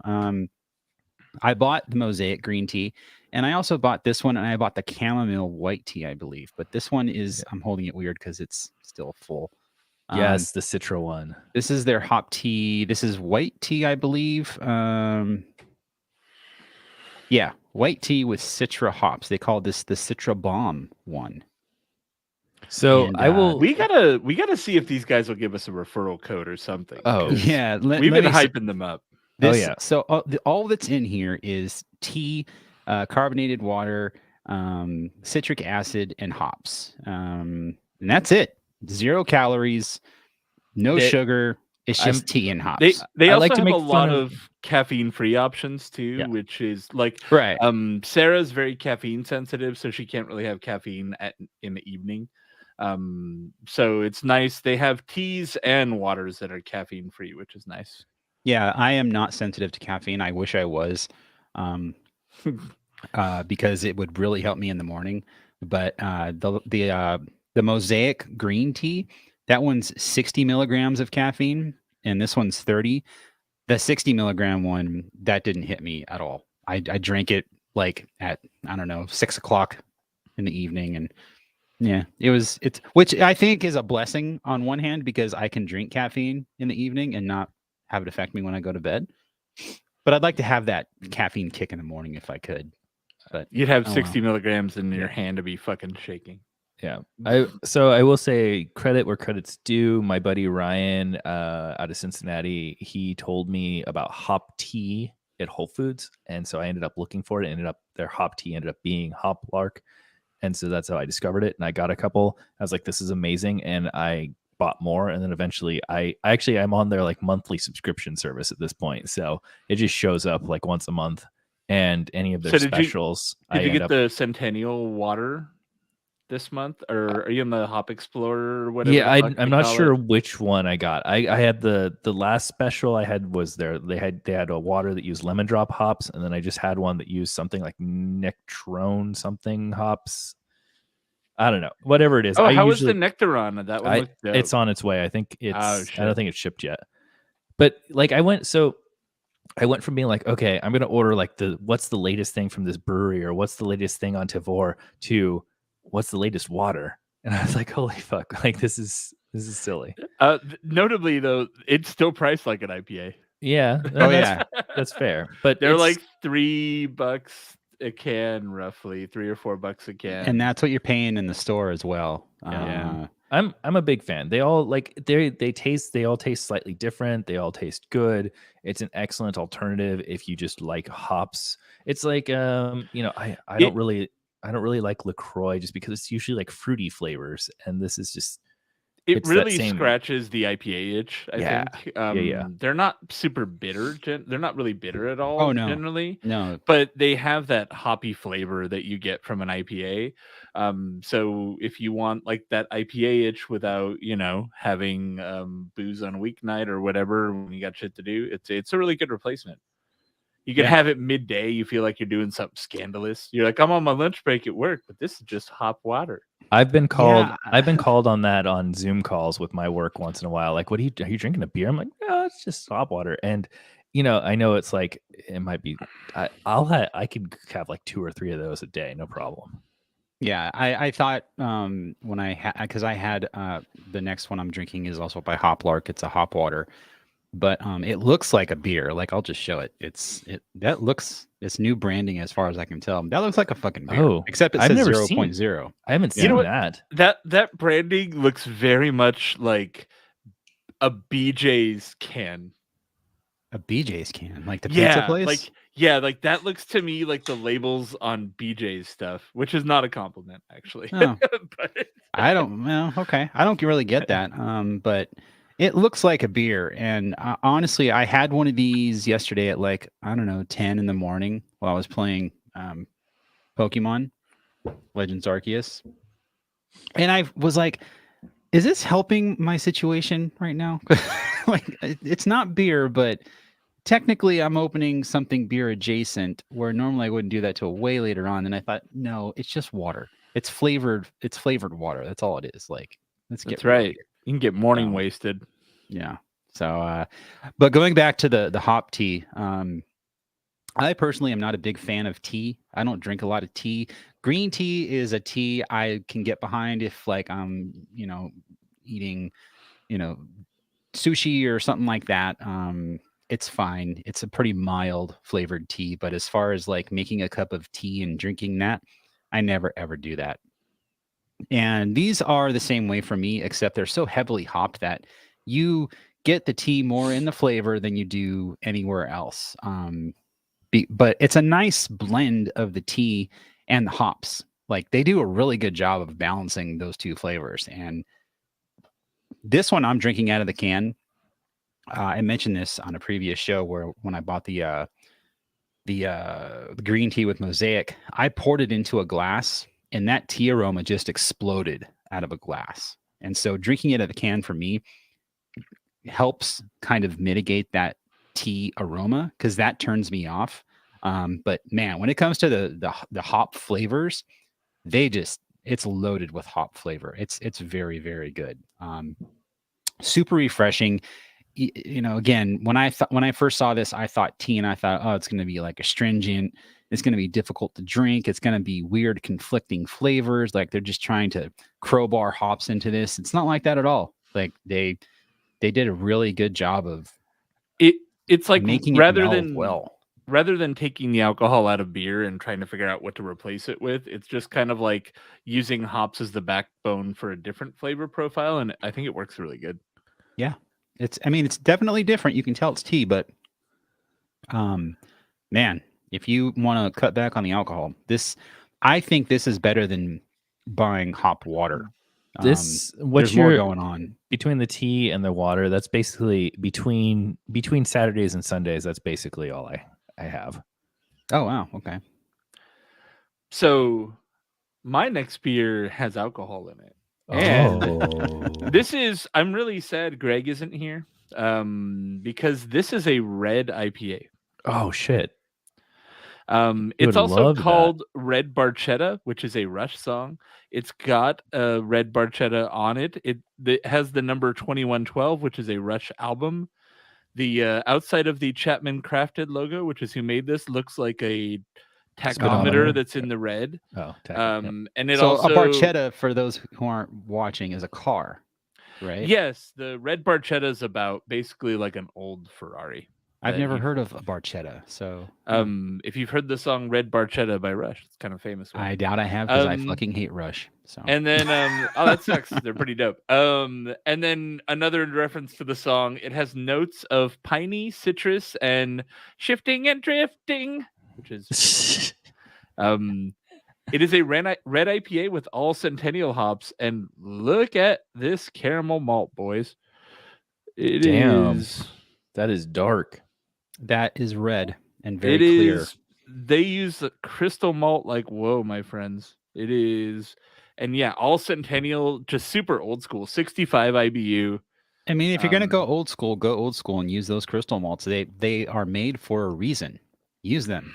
Speaker 1: I bought the mosaic green tea, and I also bought this one, and I bought the chamomile white tea, I believe. But this one is, I'm holding it weird because it's still full.
Speaker 3: Yes, the Citra one.
Speaker 1: This is their hop tea. This is white tea, I believe. Yeah, white tea with Citra hops. They call this the Citra Bomb one.
Speaker 3: So
Speaker 1: and,
Speaker 2: we gotta see if these guys will give us a referral code or something.
Speaker 3: Oh
Speaker 1: yeah,
Speaker 2: we've been hyping them up.
Speaker 1: So all that's in here is tea, carbonated water, citric acid, and hops. And that's it. 0 calories, no sugar. It's just tea and hops.
Speaker 2: They also have a lot of caffeine-free options too, which is like Sarah's very caffeine sensitive, so she can't really have caffeine in the evening. So it's nice. They have teas and waters that are caffeine-free, which is nice.
Speaker 1: Yeah, I am not sensitive to caffeine. I wish I was, because it would really help me in the morning. But the mosaic green tea, that one's 60 milligrams of caffeine, and this one's 30. The 60 milligram one, that didn't hit me at all. I drank it like at, I don't know, 6 o'clock in the evening, and yeah, it's which I think is a blessing on one hand because I can drink caffeine in the evening and not have it affect me when I go to bed. But I'd like to have that caffeine kick in the morning if I could. But
Speaker 2: you'd have 60 milligrams in your hand to be fucking shaking.
Speaker 3: Yeah. I will say credit where credit's due. My buddy Ryan out of Cincinnati, he told me about hop tea at Whole Foods. And so I ended up looking for it. Their hop tea ended up being Hoplark. And so that's how I discovered it. And I got a couple. I was like, this is amazing. And I bought more. And then eventually I'm on their like monthly subscription service at this point. So it just shows up like once a month. And any of their specials.
Speaker 2: Did you get the Centennial water this month, or are you in the Hop Explorer or whatever?
Speaker 3: Yeah, I'm not sure which one I got. I had the last special I had was they had a water that used lemon drop hops, and then I just had one that used something like Nectarone something hops. I don't know, whatever it is.
Speaker 2: Oh, how was the Nectaron? That one looked dope.
Speaker 3: It's on its way. I think it's. I don't think it's shipped yet. But like I went from being like, okay, I'm gonna order like what's the latest thing from this brewery or what's the latest thing on Tavour to what's the latest water? And I was like, holy fuck, like this is silly.
Speaker 2: Notably though, it's still priced like an IPA.
Speaker 3: Yeah. That's fair. But
Speaker 2: they're like $3 a can, roughly $3 or $4 a can.
Speaker 1: And that's what you're paying in the store as well.
Speaker 3: Yeah. I'm a big fan. They all like they all taste slightly different. They all taste good. It's an excellent alternative if you just like hops. It's like I don't really like LaCroix just because it's usually like fruity flavors, and this is just
Speaker 2: it really scratches the IPA itch. I think. They're not super bitter. They're not really bitter at all.
Speaker 1: Oh no,
Speaker 2: generally
Speaker 1: no.
Speaker 2: But they have that hoppy flavor that you get from an IPA. So if you want like that IPA itch without having booze on a weeknight or whatever when you got shit to do, it's a really good replacement. You can have it midday. You feel like you're doing something scandalous. You're like, I'm on my lunch break at work, but this is just hop water.
Speaker 3: I've been called on that on Zoom calls with my work once in a while. Like, are you drinking a beer? I'm like, no, it's just hop water. And I know it's like it might be. I could have like 2 or 3 of those a day, no problem.
Speaker 1: Yeah, I thought when because I had the next one I'm drinking is also by Hoplark. It's a hop water. But it looks like a beer. Like I'll just show it. It's new branding as far as I can tell. That looks like a fucking beer.
Speaker 3: Oh,
Speaker 1: except it says 0.0.
Speaker 3: I haven't seen that.
Speaker 2: That branding looks very much like a BJ's can.
Speaker 1: A BJ's can, like the pizza place.
Speaker 2: Like that looks to me like the labels on BJ's stuff, which is not a compliment actually.
Speaker 1: Oh. I don't. Well, okay. I don't really get that. But. It looks like a beer, and honestly, I had one of these yesterday at like, I don't know, 10 in the morning while I was playing Pokemon Legends Arceus. And I was like, is this helping my situation right now? Like, it's not beer, but technically I'm opening something beer adjacent where normally I wouldn't do that till way later on. And I thought, no, it's just water. It's flavored water. That's all it is. Like, let's get
Speaker 2: right. You can get morning wasted.
Speaker 1: Yeah. So, but going back to the hop tea, I personally am not a big fan of tea. I don't drink a lot of tea. Green tea is a tea I can get behind if like I'm, eating, sushi or something like that. It's fine. It's a pretty mild flavored tea. But as far as like making a cup of tea and drinking that, I never ever do that. And these are the same way for me, except they're so heavily hopped that you get the tea more in the flavor than you do anywhere else. But it's a nice blend of the tea and the hops. Like they do a really good job of balancing those two flavors. And this one I'm drinking out of the can. I mentioned this on a previous show when I bought the green tea with Mosaic, I poured it into a glass. And that tea aroma just exploded out of a glass. And so drinking it out of the can for me helps kind of mitigate that tea aroma because that turns me off. But man, when it comes to the hop flavors, it's loaded with hop flavor. It's very, very good. Super refreshing. Again, when I first saw this, I thought tea and I thought, oh, it's going to be like astringent, It's going to be difficult to drink. It's going to be weird, conflicting flavors. Like they're just trying to crowbar hops into this. It's not like that at all. Like they did a really good job of
Speaker 2: It's like
Speaker 1: making
Speaker 2: rather
Speaker 1: it
Speaker 2: than
Speaker 1: well.
Speaker 2: Rather than taking the alcohol out of beer and trying to figure out what to replace it with, it's just kind of like using hops as the backbone for a different flavor profile, and I think it works really good.
Speaker 1: Yeah. It's definitely different. You can tell it's tea, but man, if you want to cut back on the alcohol, I think this is better than buying hopped water.
Speaker 3: There's more going on between the tea and the water. That's basically between Saturdays and Sundays. That's basically all I have.
Speaker 1: Oh wow, okay.
Speaker 2: So my next beer has alcohol in it. And I'm really sad Greg isn't here, because this is a red IPA.
Speaker 3: Oh shit.
Speaker 2: It's also called Red Barchetta, which is a Rush song. It's got a Red Barchetta on it. It has the number 2112, which is a Rush album. The outside of the Chapman Crafted logo, which is who made this, looks like a tachometer that's in the red.
Speaker 3: Oh,
Speaker 2: and it
Speaker 1: so
Speaker 2: also
Speaker 1: a Barchetta, for those who aren't watching, is a car, right?
Speaker 2: Yes, the Red Barchetta is about basically like an old Ferrari.
Speaker 1: I've never heard of a Barchetta, so
Speaker 2: if you've heard the song Red Barchetta by Rush, it's kind of famous one.
Speaker 1: I doubt I have, because I fucking hate Rush. So
Speaker 2: and then oh, that sucks. They're pretty dope. And then another reference to the song, it has notes of piney, citrus, and shifting and drifting, which is it is a red IPA with all Centennial hops, and look at this caramel malt, boys.
Speaker 3: That is dark.
Speaker 1: That is red and very clear.
Speaker 2: They use the crystal malt like whoa, my friends. It is, and yeah, all Centennial, just super old school, 65 IBU.
Speaker 1: I mean, if you're gonna go old school and use those crystal malts. They are made for a reason. Use them.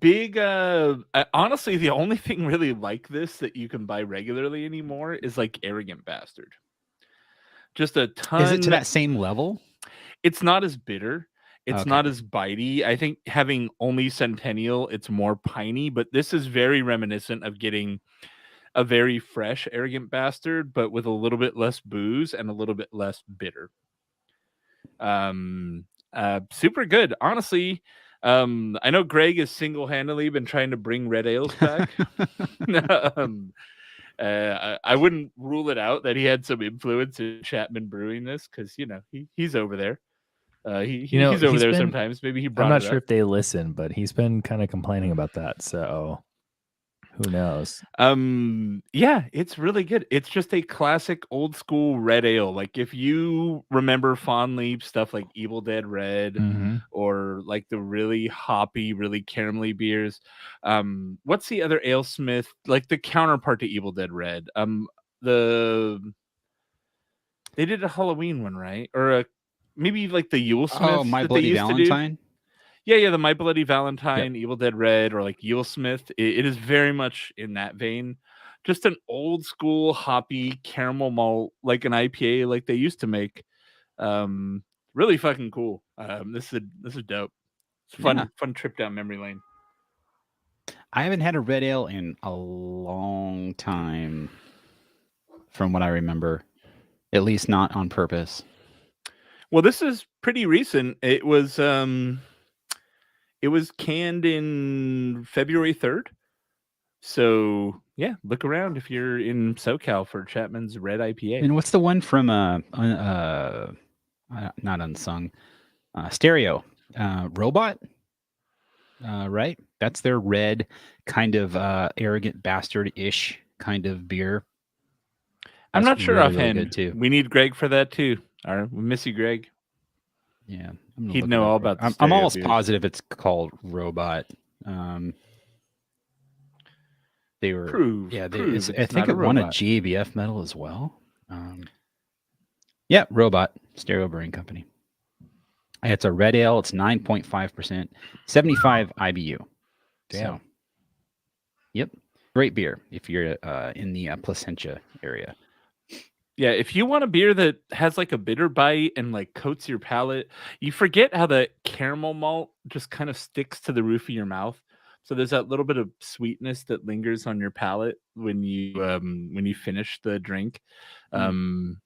Speaker 2: Big honestly, the only thing really like this that you can buy regularly anymore is like Arrogant Bastard. Just a ton.
Speaker 1: Is it to that same level?
Speaker 2: It's not as bitter. It's not as bitey. I think having only Centennial, it's more piney, but this is very reminiscent of getting a very fresh Arrogant Bastard, but with a little bit less booze and a little bit less bitter. Super good. Honestly, I know Greg has single-handedly been trying to bring red ales back. I wouldn't rule it out that he had some influence in Chapman brewing this, because he's over there. He's over there sometimes. Maybe he brought.
Speaker 3: I'm not sure if they listen, but he's been kind of complaining about that. So who knows?
Speaker 2: Yeah, it's really good. It's just a classic old school red ale. Like if you remember fondly stuff like Evil Dead Red, or like the really hoppy, really caramelly beers. What's the other AleSmith, like the counterpart to Evil Dead Red? They did a Halloween one, right? Or maybe like the Yule Smith.
Speaker 1: Oh, My Bloody Valentine.
Speaker 2: Yeah, the My Bloody Valentine, Evil Dead Red, or like Yule Smith. It is very much in that vein. Just an old school hoppy caramel malt, like an IPA, like they used to make. Really fucking cool. This is dope. It's fun trip down memory lane.
Speaker 1: I haven't had a red ale in a long time, from what I remember. At least not on purpose.
Speaker 2: Well, this is pretty recent. It was canned in February 3rd. So yeah, look around if you're in SoCal for Chapman's Red IPA.
Speaker 1: And what's the one from not Unsung, Stereo, Robot? Right? That's their red kind of Arrogant Bastard-ish kind of beer.
Speaker 2: I'm not sure offhand.
Speaker 1: Really too.
Speaker 2: We need Greg for that too. All right, we miss you, Greg.
Speaker 1: Yeah,
Speaker 2: he'd know all about.
Speaker 1: I'm almost positive it's called Robot. They were I think it won a GABF medal as well. Robot Stereo Brewing Company. It's a red ale. It's 9.5%, 75 IBU.
Speaker 3: Damn.
Speaker 1: So, yep, great beer if you're in the Placentia area.
Speaker 2: Yeah, if you want a beer that has like a bitter bite and like coats your palate, you forget how the caramel malt just kind of sticks to the roof of your mouth. So there's that little bit of sweetness that lingers on your palate when you finish the drink. Fun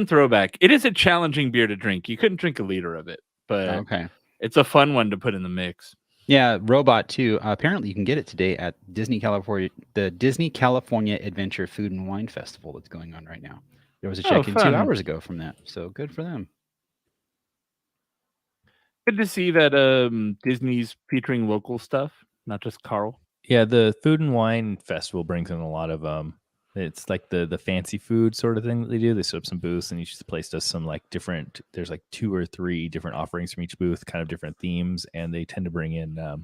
Speaker 2: throwback. It is a challenging beer to drink. You couldn't drink a liter of it, but
Speaker 1: Okay.
Speaker 2: it's a fun one to put in the mix.
Speaker 1: Yeah, Robot too. Apparently, you can get it today at the Disney California Adventure Food and Wine Festival that's going on right now. There was a check-in 2
Speaker 2: fun.
Speaker 1: hours ago from that, so good for them.
Speaker 2: Good to see that Disney's featuring local stuff, not just Carl.
Speaker 3: Yeah, the Food and Wine Festival brings in a lot of it's like the fancy food sort of thing that they do. They set up some booths, and each place does some like different. There's like 2 or 3 different offerings from each booth, kind of different themes, and they tend to bring in a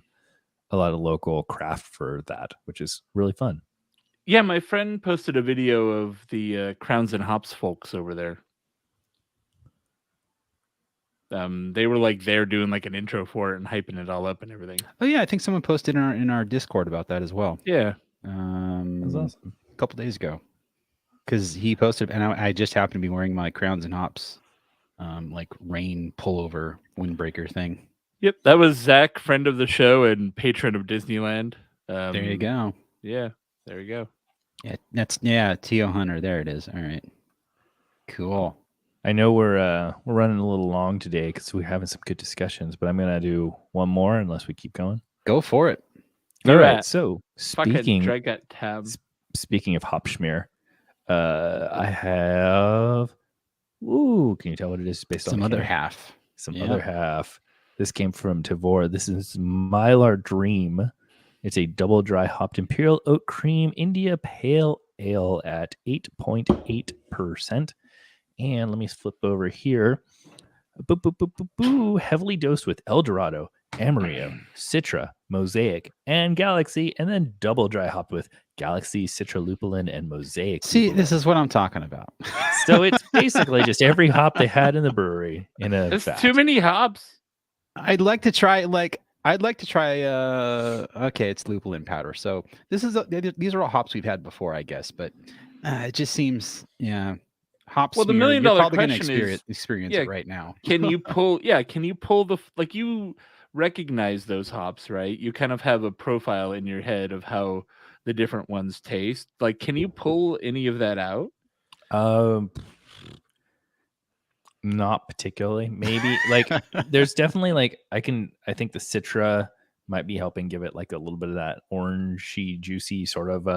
Speaker 3: lot of local craft for that, which is really fun.
Speaker 2: Yeah, my friend posted a video of the Crowns and Hops folks over there. They were like there doing like an intro for it and hyping it all up and everything.
Speaker 1: Oh yeah, I think someone posted in our Discord about that as well.
Speaker 2: Yeah,
Speaker 3: That's awesome.
Speaker 1: A couple days ago, because he posted, and I just happened to be wearing my Crowns and Hops, like rain pullover windbreaker thing.
Speaker 2: Yep, that was Zach, friend of the show and patron of Disneyland.
Speaker 1: There you go.
Speaker 2: Yeah, there you go.
Speaker 1: Yeah, T.O. Hunter. There it is. All right, cool.
Speaker 3: I know we're running a little long today because we're having some good discussions, but I'm gonna do one more unless we keep going.
Speaker 1: Go for it.
Speaker 3: All right. So speaking of hop schmear, I have. Ooh, can you tell what it is based on?
Speaker 1: Some other half.
Speaker 3: Other half. This came from Tavor. This is Mylar Dream. It's a double dry hopped imperial oat cream India Pale Ale at 8.8%. And let me flip over here. Heavily dosed with El Dorado, Amarillo, Citra, Mosaic, and Galaxy, and then double dry hopped with Galaxy, Citra Lupulin, and Mosaic.
Speaker 1: See, this is what I'm talking about.
Speaker 3: So it's basically just every hop they had in the brewery in a
Speaker 2: There's
Speaker 3: vat.
Speaker 2: too many hops.
Speaker 1: I'd like to try okay, it's lupulin powder. So these are all hops we've had before, I guess, but it just seems hops.
Speaker 2: Well, the $1 million question is
Speaker 1: experience it right now.
Speaker 2: Can you pull like you recognize those hops, right? You kind of have a profile in your head of how the different ones taste. Like, can you pull any of that out?
Speaker 3: Not particularly. Maybe like there's definitely like I think the Citra might be helping give it like a little bit of that orangey, juicy sort of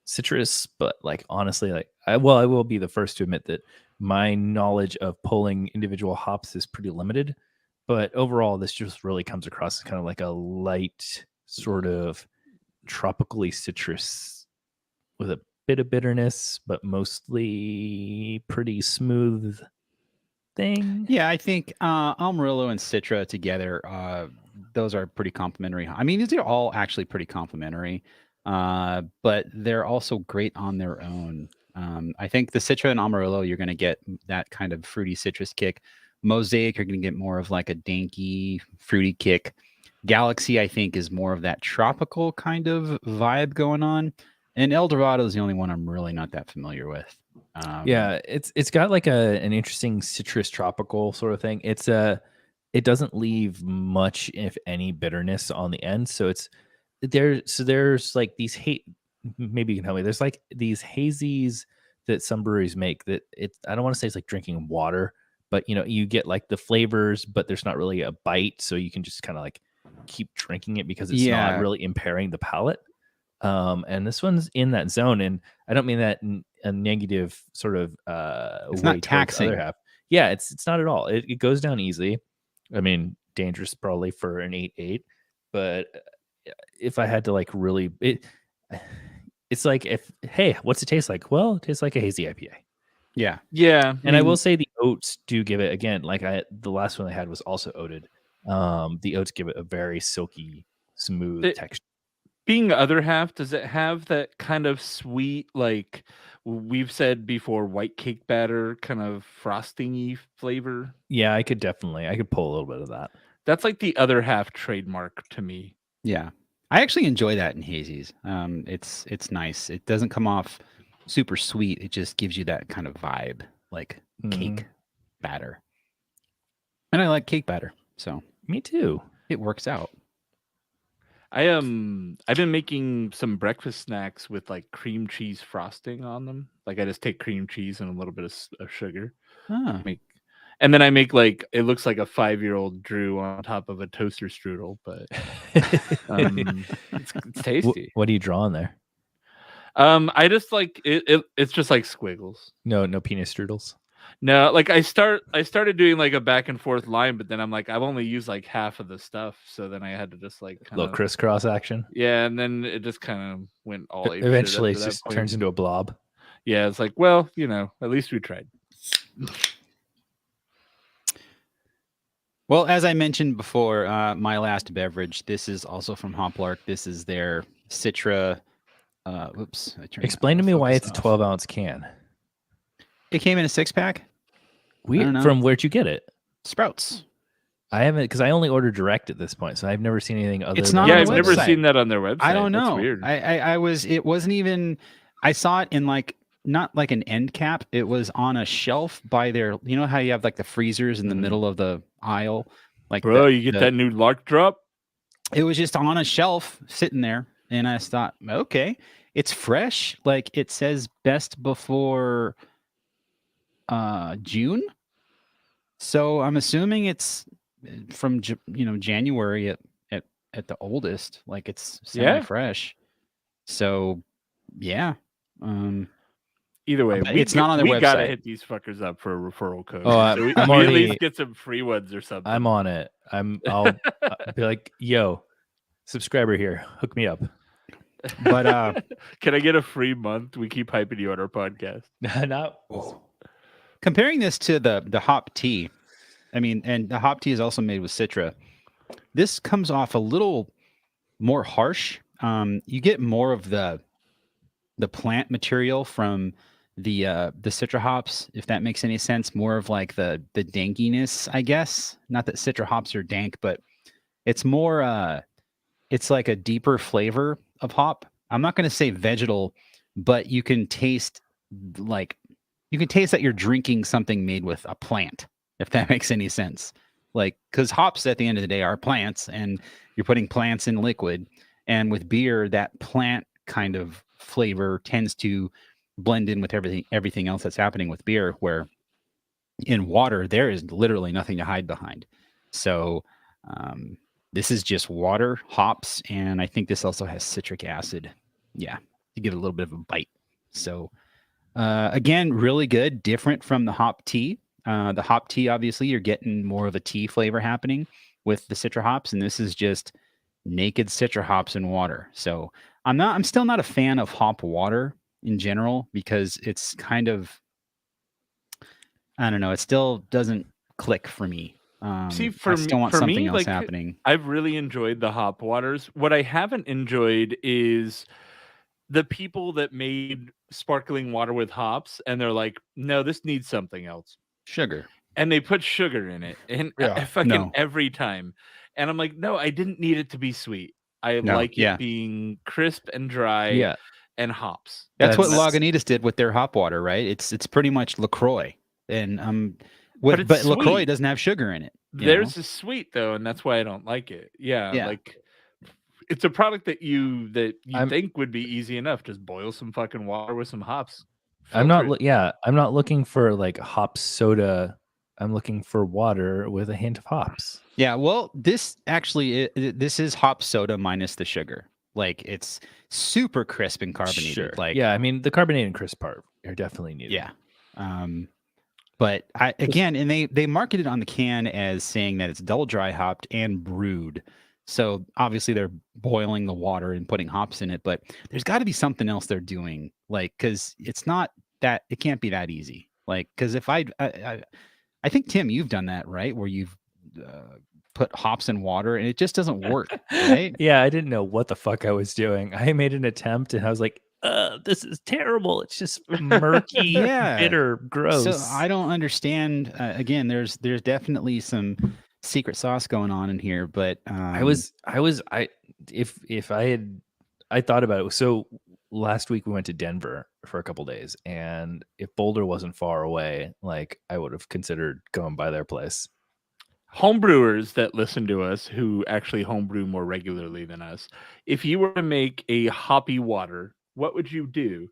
Speaker 3: citrus, but like honestly, like I will be the first to admit that my knowledge of pulling individual hops is pretty limited. But overall, this just really comes across as kind of like a light sort of tropically citrus with a bit of bitterness, but mostly pretty smooth thing.
Speaker 1: Yeah, I think Amarillo and Citra together, those are pretty complementary. I mean, these are all actually pretty complementary, but they're also great on their own. I think the Citra and Amarillo, you're going to get that kind of fruity citrus kick. Mosaic, you're going to get more of like a danky, fruity kick. Galaxy, I think, is more of that tropical kind of vibe going on. And El Dorado is the only one I'm really not that familiar with.
Speaker 3: Yeah, it's got like an interesting citrus tropical sort of thing. It doesn't leave much, if any, bitterness on the end. So there's like these maybe you can help me. There's like these hazies that some breweries make that I don't want to say it's like drinking water, but you get like the flavors, but there's not really a bite, so you can just kind of like keep drinking it because it's not really impairing the palate. And this one's in that zone, and I don't mean that in a negative sort of
Speaker 1: it's not taxing.
Speaker 3: Other half. Yeah, it's not at all. It goes down easily. I mean, dangerous probably for an 8.8, but if I had to like really, it's like what's it taste like? Well, it tastes like a hazy IPA.
Speaker 1: Yeah.
Speaker 3: And I will say the oats do give it again. Like the last one I had was also oated. The oats give it a very silky, smooth texture.
Speaker 2: Being the other half, does it have that kind of sweet, like we've said before, white cake batter kind of frosting-y flavor?
Speaker 3: Yeah, I could pull a little bit of that.
Speaker 2: That's like the other half trademark to me.
Speaker 1: Yeah. I actually enjoy that in hazies. It's nice. It doesn't come off super sweet. It just gives you that kind of vibe, like cake batter. And I like cake batter, so
Speaker 3: me too.
Speaker 1: It works out.
Speaker 2: I've been making some breakfast snacks with like cream cheese frosting on them. Like I just take cream cheese and a little bit of sugar. And then I make like it looks like a 5-year-old Drew on top of a toaster strudel, but it's tasty.
Speaker 3: What do you draw on there?
Speaker 2: I just like it's just like squiggles.
Speaker 3: No penis strudels.
Speaker 2: No, like I started doing like a back and forth line, but then I'm like I've only used like half of the stuff, so then I had to just like
Speaker 3: a little crisscross action.
Speaker 2: Yeah, and then it just kind of went all.
Speaker 3: Eventually, it just turns into a blob.
Speaker 2: Yeah, it's like, well, at least we tried.
Speaker 1: Well, as I mentioned before, my last beverage. This is also from Hoplark. This is their Citra.
Speaker 3: Explain to me why it's a 12-ounce can.
Speaker 1: It came in a 6-pack.
Speaker 3: From where'd you get it?
Speaker 1: Sprouts.
Speaker 3: I haven't, because I only ordered direct at this point, so I've never seen anything other.
Speaker 1: It's not.
Speaker 2: Yeah, I've never seen that on their website.
Speaker 1: I don't know.
Speaker 2: That's weird.
Speaker 1: It wasn't even. I saw it in like not like an end cap. It was on a shelf by their. You know how you have like the freezers in the middle of the aisle, like
Speaker 2: bro, you get that new Lark drop.
Speaker 1: It was just on a shelf sitting there, and I thought, okay, it's fresh. Like it says best before June. So I'm assuming it's from January at the oldest. Like it's semi-fresh. So yeah.
Speaker 2: Either way,
Speaker 1: it's not on their website.
Speaker 2: We gotta hit these fuckers up for a referral code.
Speaker 3: Oh,
Speaker 2: so we at least get some free ones or something.
Speaker 3: I'm on it. I'll be like, yo, subscriber here, hook me up.
Speaker 1: But
Speaker 2: can I get a free month? We keep hyping you on our podcast.
Speaker 3: No.
Speaker 1: Comparing this to the hop tea, I mean, and the hop tea is also made with Citra. This comes off a little more harsh. You get more of the plant material from the Citra hops, if that makes any sense. More of like the dankiness, I guess. Not that Citra hops are dank, but it's more. It's like a deeper flavor of hop. I'm not going to say vegetal, but you can taste that you're drinking something made with a plant, if that makes any sense. Like, because hops at the end of the day are plants, and you're putting plants in liquid. And with beer, that plant kind of flavor tends to blend in with everything else that's happening with beer, where in water, there is literally nothing to hide behind. So this is just water, hops, and I think this also has citric acid. Yeah, to give it a little bit of a bite. So again, really good, different from the hop tea. The hop tea, obviously, you're getting more of a tea flavor happening with the Citra hops, and this is just naked Citra hops and water. So I'm still not a fan of hop water in general, because it's kind of, I don't know, it still doesn't click for me.
Speaker 2: See,
Speaker 1: I still want something else
Speaker 2: like,
Speaker 1: happening.
Speaker 2: I've really enjoyed the hop waters. What I haven't enjoyed is the people that made sparkling water with hops, and they're like, no, this needs something else.
Speaker 1: Sugar.
Speaker 2: And they put sugar in it, and every time. And I'm like, no, I didn't need it to be sweet. I like it being crisp and dry and hops.
Speaker 1: That's what Lagunitas did with their hop water, right? It's pretty much LaCroix. And but LaCroix doesn't have sugar in it.
Speaker 2: Theirs is sweet though, and that's why I don't like it. Yeah. Like it's a product that you think would be easy enough. Just boil some fucking water with some hops.
Speaker 3: I'm not looking for like hop soda. I'm looking for water with a hint of hops.
Speaker 1: Yeah, well, this actually this is hop soda minus the sugar. Like it's super crisp and carbonated.
Speaker 3: Sure.
Speaker 1: Like
Speaker 3: I mean the carbonated and crisp part are definitely needed.
Speaker 1: Yeah. But and they market it on the can as saying that it's double dry hopped and brewed. So obviously they're boiling the water and putting hops in it, but there's got to be something else they're doing, like, because it's not that, it can't be that easy. Like, because if I think, Tim, you've done that, right? Where you've put hops in water and it just doesn't work, right?
Speaker 3: Yeah, I didn't know what the fuck I was doing. I made an attempt and I was like, this is terrible. It's just murky, bitter, gross.
Speaker 1: So I don't understand. Again, there's definitely some secret sauce going on in here, but I
Speaker 3: thought about it. So last week we went to Denver for a couple days, and if Boulder wasn't far away, like I would have considered going by their place.
Speaker 2: Homebrewers that listen to us who actually homebrew more regularly than us, if you were to make a hoppy water, what would you do?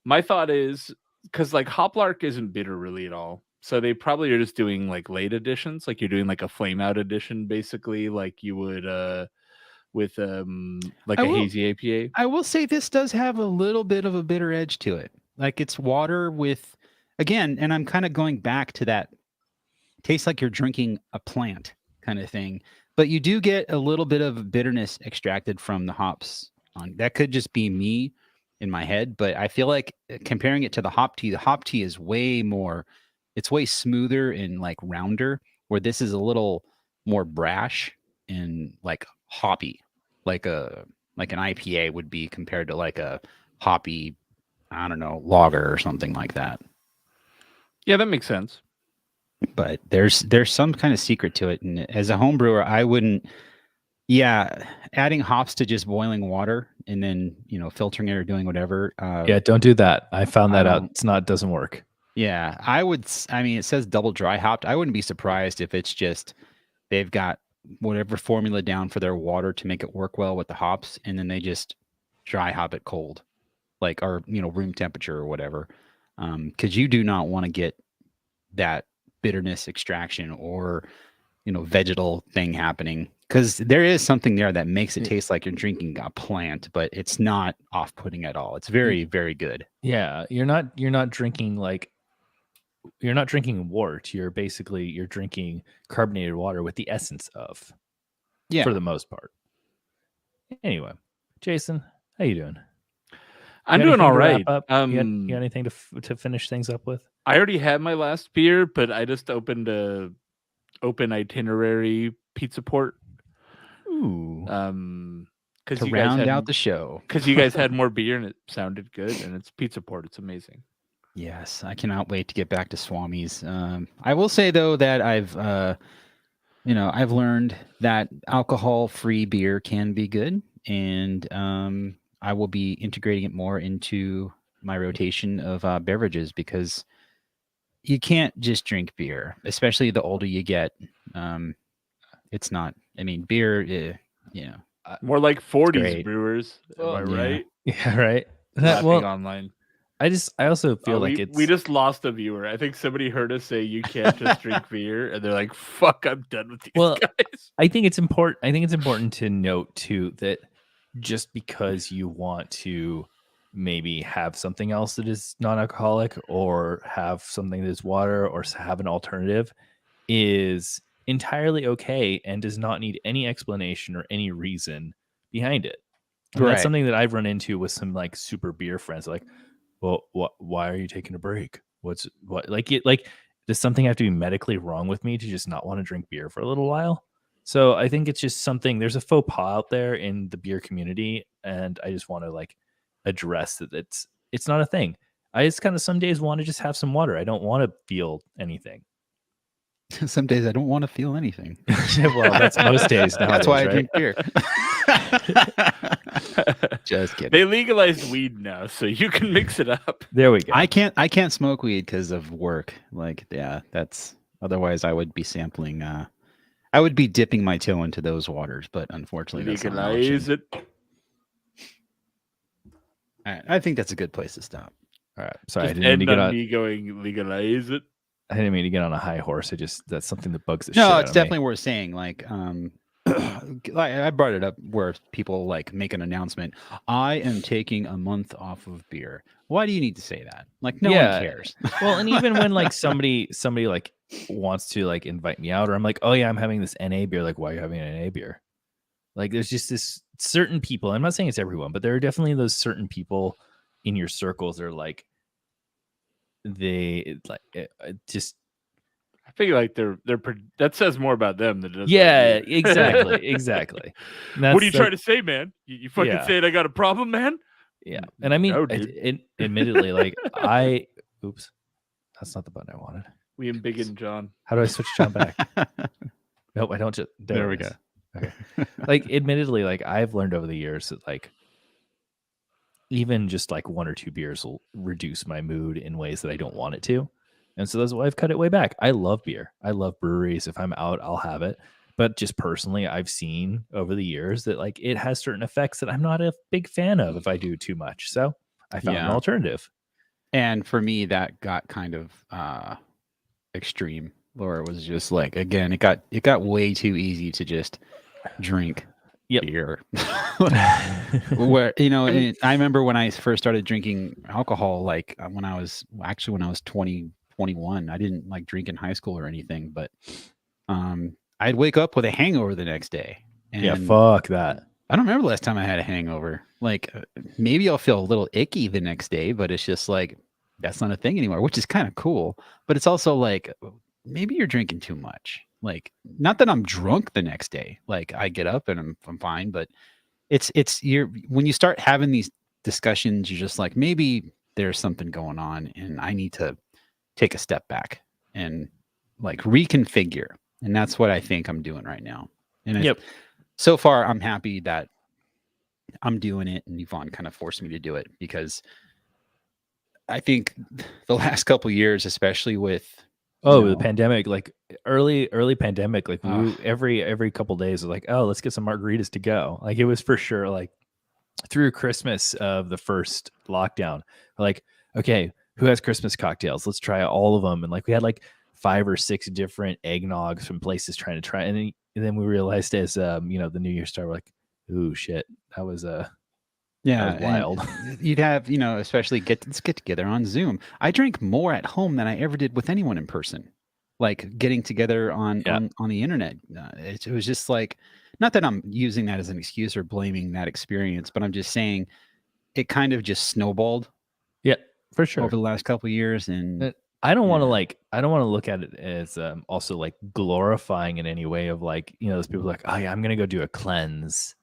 Speaker 2: My thought is, because like Hoplark isn't bitter really at all, so they probably are just doing like late editions, like you're doing like a flame out edition, basically, like you would with like a hazy APA.
Speaker 1: I will say this does have a little bit of a bitter edge to it. Like it's water with, again, and I'm kind of going back to that tastes like you're drinking a plant kind of thing, but you do get a little bit of bitterness extracted from the hops. That could just be me in my head, but I feel like comparing it to the hop tea is way more, it's way smoother and like rounder, where this is a little more brash and like hoppy, like an IPA would be compared to like a hoppy, I don't know, lager or something like that.
Speaker 2: Yeah, that makes sense.
Speaker 1: But there's some kind of secret to it, and as a home brewer, I wouldn't. Yeah, adding hops to just boiling water and then filtering it or doing whatever.
Speaker 3: Yeah, don't do that. I found that out. It doesn't work.
Speaker 1: Yeah, I would. I mean, it says double dry hopped. I wouldn't be surprised if it's just they've got whatever formula down for their water to make it work well with the hops, and then they just dry hop it cold, like or room temperature or whatever. Because you do not want to get that bitterness extraction or vegetal thing happening, because there is something there that makes it taste like you're drinking a plant, but it's not off-putting at all. It's very, very good.
Speaker 3: Yeah, you're not drinking you're not drinking wort. You're drinking carbonated water with the essence of, for the most part. Anyway, Jason, how you doing?
Speaker 2: I'm doing all right.
Speaker 3: You got anything to finish things up with?
Speaker 2: I already had my last beer, but I just opened a open itinerary pizza port.
Speaker 3: Ooh.
Speaker 2: Because
Speaker 1: to round out the show.
Speaker 2: Because you guys had more beer and it sounded good, and it's pizza port. It's amazing.
Speaker 1: Yes, I cannot wait to get back to Swami's. I will say though that I've learned that alcohol-free beer can be good, and I will be integrating it more into my rotation of beverages, because you can't just drink beer, especially the older you get. It's not. I mean, beer.
Speaker 2: More like 40s brewers. Am I right?
Speaker 3: Yeah, right.
Speaker 2: Online.
Speaker 3: I also feel like
Speaker 2: we just lost a viewer. I think somebody heard us say you can't just drink beer, and they're like, "Fuck, I'm done with these guys."
Speaker 3: I think it's important to note too that just because you want to maybe have something else that is non-alcoholic, or have something that is water, or have an alternative, is entirely okay and does not need any explanation or any reason behind it. And that's something that I've run into with some like super beer friends. Like, well, why are you taking a break? Does something have to be medically wrong with me to just not want to drink beer for a little while? So I think it's just something, there's a faux pas out there in the beer community, and I just want to like address that it's not a thing. I just kind of some days want to just have some water. I don't want to feel anything.
Speaker 1: Some days I don't want to feel anything.
Speaker 3: Well, that's most days nowadays.
Speaker 1: That's why I
Speaker 3: right?
Speaker 1: drink beer. Just kidding.
Speaker 2: They legalized weed now, so you can mix it up.
Speaker 3: There we go.
Speaker 1: I can't smoke weed because of work. Like, yeah, that's otherwise I would be sampling. I would be dipping my toe into those waters, but unfortunately,
Speaker 2: legalize it.
Speaker 1: All right, I think that's a good place to stop.
Speaker 3: All right, sorry,
Speaker 2: I didn't mean to get on me going legalize it.
Speaker 3: I didn't mean to get on a high horse. That's something that bugs the shit out of me.
Speaker 1: No, it's definitely worth saying. Like, I brought it up where people like make an announcement. I am taking a month off of beer. Why do you need to say that? Like, no one cares.
Speaker 3: Well, and even when like somebody like wants to like invite me out, or I'm like, oh yeah, I'm having this NA beer. Like, why are you having an NA beer? Like, there's just this certain people. I'm not saying it's everyone, but there are definitely those certain people in your circles that are like, they like just.
Speaker 2: I feel like they're that says more about them than it does.
Speaker 3: Yeah, exactly.
Speaker 2: What are you trying to say, man? You fucking saying I got a problem, man?
Speaker 3: Yeah, and I mean, admittedly, like oops, that's not the button I wanted.
Speaker 2: We embiggen John.
Speaker 3: How do I switch John back? Nope, I don't. There we go. Okay. Like, admittedly, like I've learned over the years that like even just like 1 or 2 beers will reduce my mood in ways that I don't want it to. And so that's why I've cut it way back. I love beer. I love breweries. If I'm out, I'll have it. But just personally, I've seen over the years that like it has certain effects that I'm not a big fan of if I do too much. So I found an alternative.
Speaker 1: And for me, that got kind of extreme, where it was just like, again, it got way too easy to just drink beer. Where, you know, I remember when I first started drinking alcohol, like when I was 20, 21, I didn't like drink in high school or anything, but I'd wake up with a hangover the next day. And
Speaker 3: fuck that.
Speaker 1: I don't remember the last time I had a hangover. Like maybe I'll feel a little icky the next day, but it's just like, that's not a thing anymore, which is kind of cool. But it's also like, maybe you're drinking too much. Like, not that I'm drunk the next day. Like I get up and I'm fine, but it's when you start having these discussions, you're just like, maybe there's something going on and I need to take a step back and like reconfigure. And that's what I think I'm doing right now. And so far I'm happy that I'm doing it, and Yvonne kind of forced me to do it, because I think the last couple of years, especially with
Speaker 3: the pandemic, like early pandemic, like every couple of days was like, oh, let's get some margaritas to go. Like it was for sure like through Christmas of the first lockdown, like, okay, who has Christmas cocktails? Let's try all of them. And like we had like 5 or 6 different eggnogs from places trying to try. And then we realized as the new year started, we're like, ooh, shit, that was that was wild.
Speaker 1: You'd have, especially let's get together on Zoom. I drank more at home than I ever did with anyone in person. Like getting together on the internet. It was just like, not that I'm using that as an excuse or blaming that experience, but I'm just saying it kind of just snowballed.
Speaker 3: Yeah, for sure.
Speaker 1: Over the last couple of years. And
Speaker 3: I don't want to look at it as also like glorifying in any way of like, those people like, oh yeah, I'm going to go do a cleanse.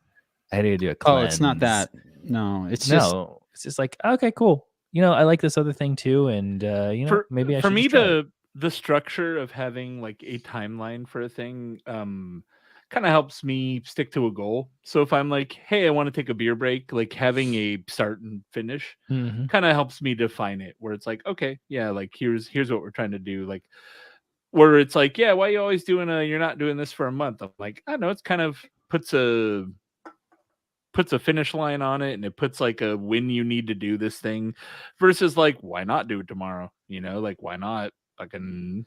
Speaker 3: I had to do a cleanse.
Speaker 1: Oh, it's not that. No, it's
Speaker 3: just like, okay, cool. I like this other thing too. And, maybe I should.
Speaker 2: For me, the structure of having like a timeline for a thing kind of helps me stick to a goal. So if I'm like, hey, I want to take a beer break, like having a start and finish kind of helps me define it, where it's like, okay, yeah, like here's what we're trying to do. Like where it's like, yeah, why are you always doing you're not doing this for a month? I'm like, I don't know, it's kind of puts a finish line on it, and it puts like a when you need to do this thing versus like, why not do it tomorrow? Like why not fucking,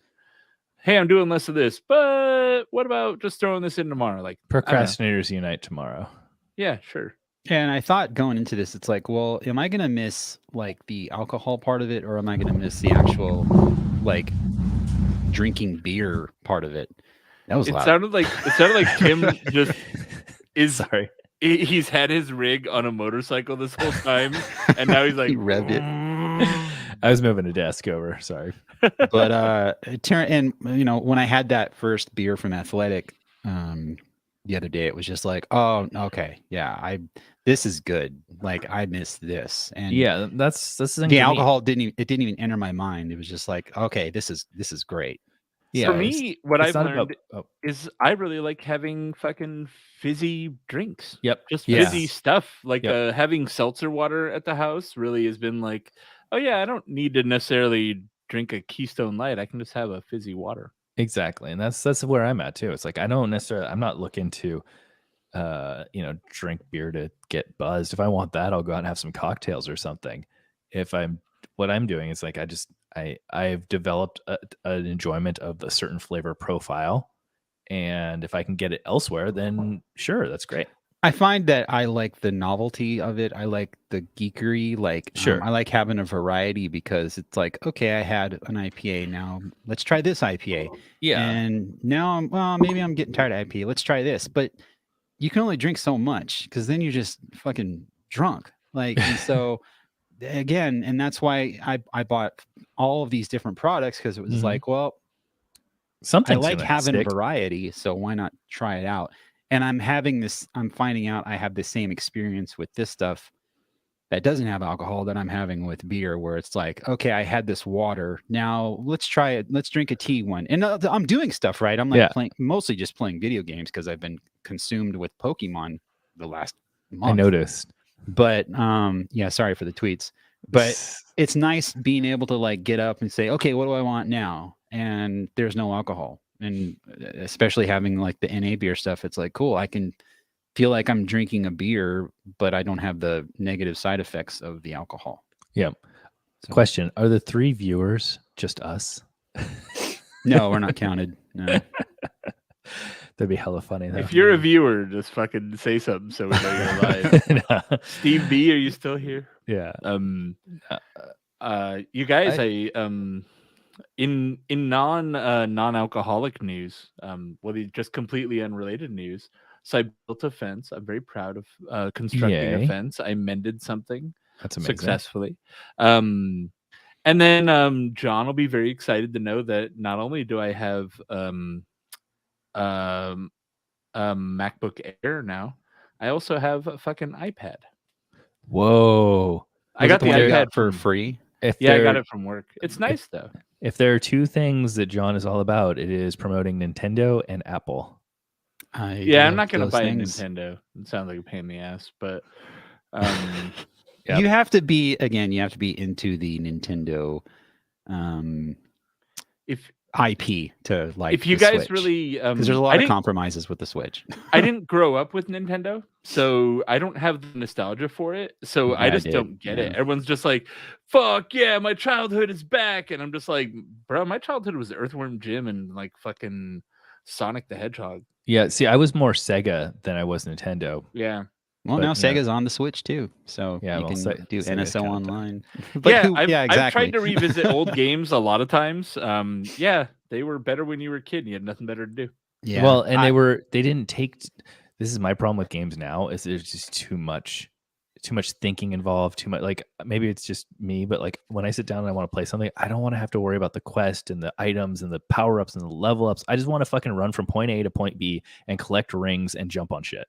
Speaker 2: hey, I'm doing less of this, but what about just throwing this in tomorrow? Like
Speaker 3: procrastinators unite tomorrow.
Speaker 2: Yeah, sure.
Speaker 1: And I thought going into this, it's like, well, am I going to miss like the alcohol part of it, or am I going to miss the actual like drinking beer part of it? That was loud.
Speaker 2: It sounded like Tim just is sorry. He's had his rig on a motorcycle this whole time, and now he's like,
Speaker 1: he revved it.
Speaker 3: I was moving a desk over. Sorry.
Speaker 1: But and when I had that first beer from Athletic the other day, it was just like, oh, okay, yeah, this is good. Like I missed this, and
Speaker 3: yeah, that's
Speaker 1: the alcohol didn't even enter my mind. It was just like, okay, this is great.
Speaker 2: Yeah, for me, what I've learned is I really like having fucking fizzy drinks.
Speaker 3: Yep,
Speaker 2: just fizzy stuff. Like having seltzer water at the house really has been like, oh yeah, I don't need to necessarily drink a Keystone Light. I can just have a fizzy water.
Speaker 3: Exactly, and that's where I'm at too. It's like I'm not looking to, drink beer to get buzzed. If I want that, I'll go out and have some cocktails or something. What I'm doing is like I've developed an enjoyment of a certain flavor profile, and if I can get it elsewhere, then sure, that's great.
Speaker 1: I find that I like the novelty of it. I like the geekery. Like, I like having a variety, because it's like, okay, I had an IPA. Now let's try this IPA.
Speaker 3: Yeah.
Speaker 1: And now maybe I'm getting tired of IPA. Let's try this. But you can only drink so much, because then you're just fucking drunk. Like, and so again, and that's why I bought all of these different products, because it was like, well, I like having a variety, so why not try it out? And I'm finding out I have the same experience with this stuff that doesn't have alcohol that I'm having with beer, where it's like, okay, I had this water. Now let's try it. Let's drink a tea one. And I'm doing stuff, right? I'm like mostly just playing video games, because I've been consumed with Pokemon the last month.
Speaker 3: I noticed.
Speaker 1: But yeah, sorry for the tweets. But it's nice being able to like get up and say, okay, what do I want now? And there's no alcohol. And especially having like the NA beer stuff, it's like, cool, I can feel like I'm drinking a beer, but I don't have the negative side effects of the alcohol.
Speaker 3: Yeah. So. Question: are the 3 viewers just us?
Speaker 1: No, we're not counted. No.
Speaker 3: That'd be hella funny though.
Speaker 2: If you're a viewer, just fucking say something so we know you're alive. No. Steve B, are you still here?
Speaker 3: Yeah.
Speaker 2: You guys, in non-alcoholic news, just completely unrelated news. So I built a fence. I'm very proud of constructing a fence. I mended something.
Speaker 3: That's amazing.
Speaker 2: Successfully. And then John will be very excited to know that not only do I have MacBook Air now, I also have a fucking iPad.
Speaker 3: Whoa.
Speaker 2: I got the iPad
Speaker 1: for free.
Speaker 2: I got it from work. It's nice though.
Speaker 3: If there are 2 things that John is all about, it is promoting Nintendo and Apple.
Speaker 2: I'm not going to buy a Nintendo. It sounds like a pain in the ass, but
Speaker 1: yep. You have to be into the Nintendo if IP to like.
Speaker 2: If you guys
Speaker 1: Switch.
Speaker 2: Really,
Speaker 1: because there's a lot of compromises with the Switch.
Speaker 2: I didn't grow up with Nintendo, so I don't have the nostalgia for it. So yeah, I just don't get it. Everyone's just like, "Fuck yeah, my childhood is back," and I'm just like, "Bro, my childhood was Earthworm Jim and like fucking Sonic the Hedgehog."
Speaker 3: Yeah, see, I was more Sega than I was Nintendo.
Speaker 2: Yeah.
Speaker 1: Well, now Sega's on the Switch too, so you can do NSO Online.
Speaker 2: But exactly. I've tried to revisit old games a lot of times. They were better when you were a kid and you had nothing better to do.
Speaker 3: Yeah. Well, and they didn't take. This is my problem with games now. Is there's just too much thinking involved. Too much, like maybe it's just me, but like when I sit down and I want to play something, I don't want to have to worry about the quest and the items and the power ups and the level ups. I just want to fucking run from point A to point B and collect rings and jump on shit.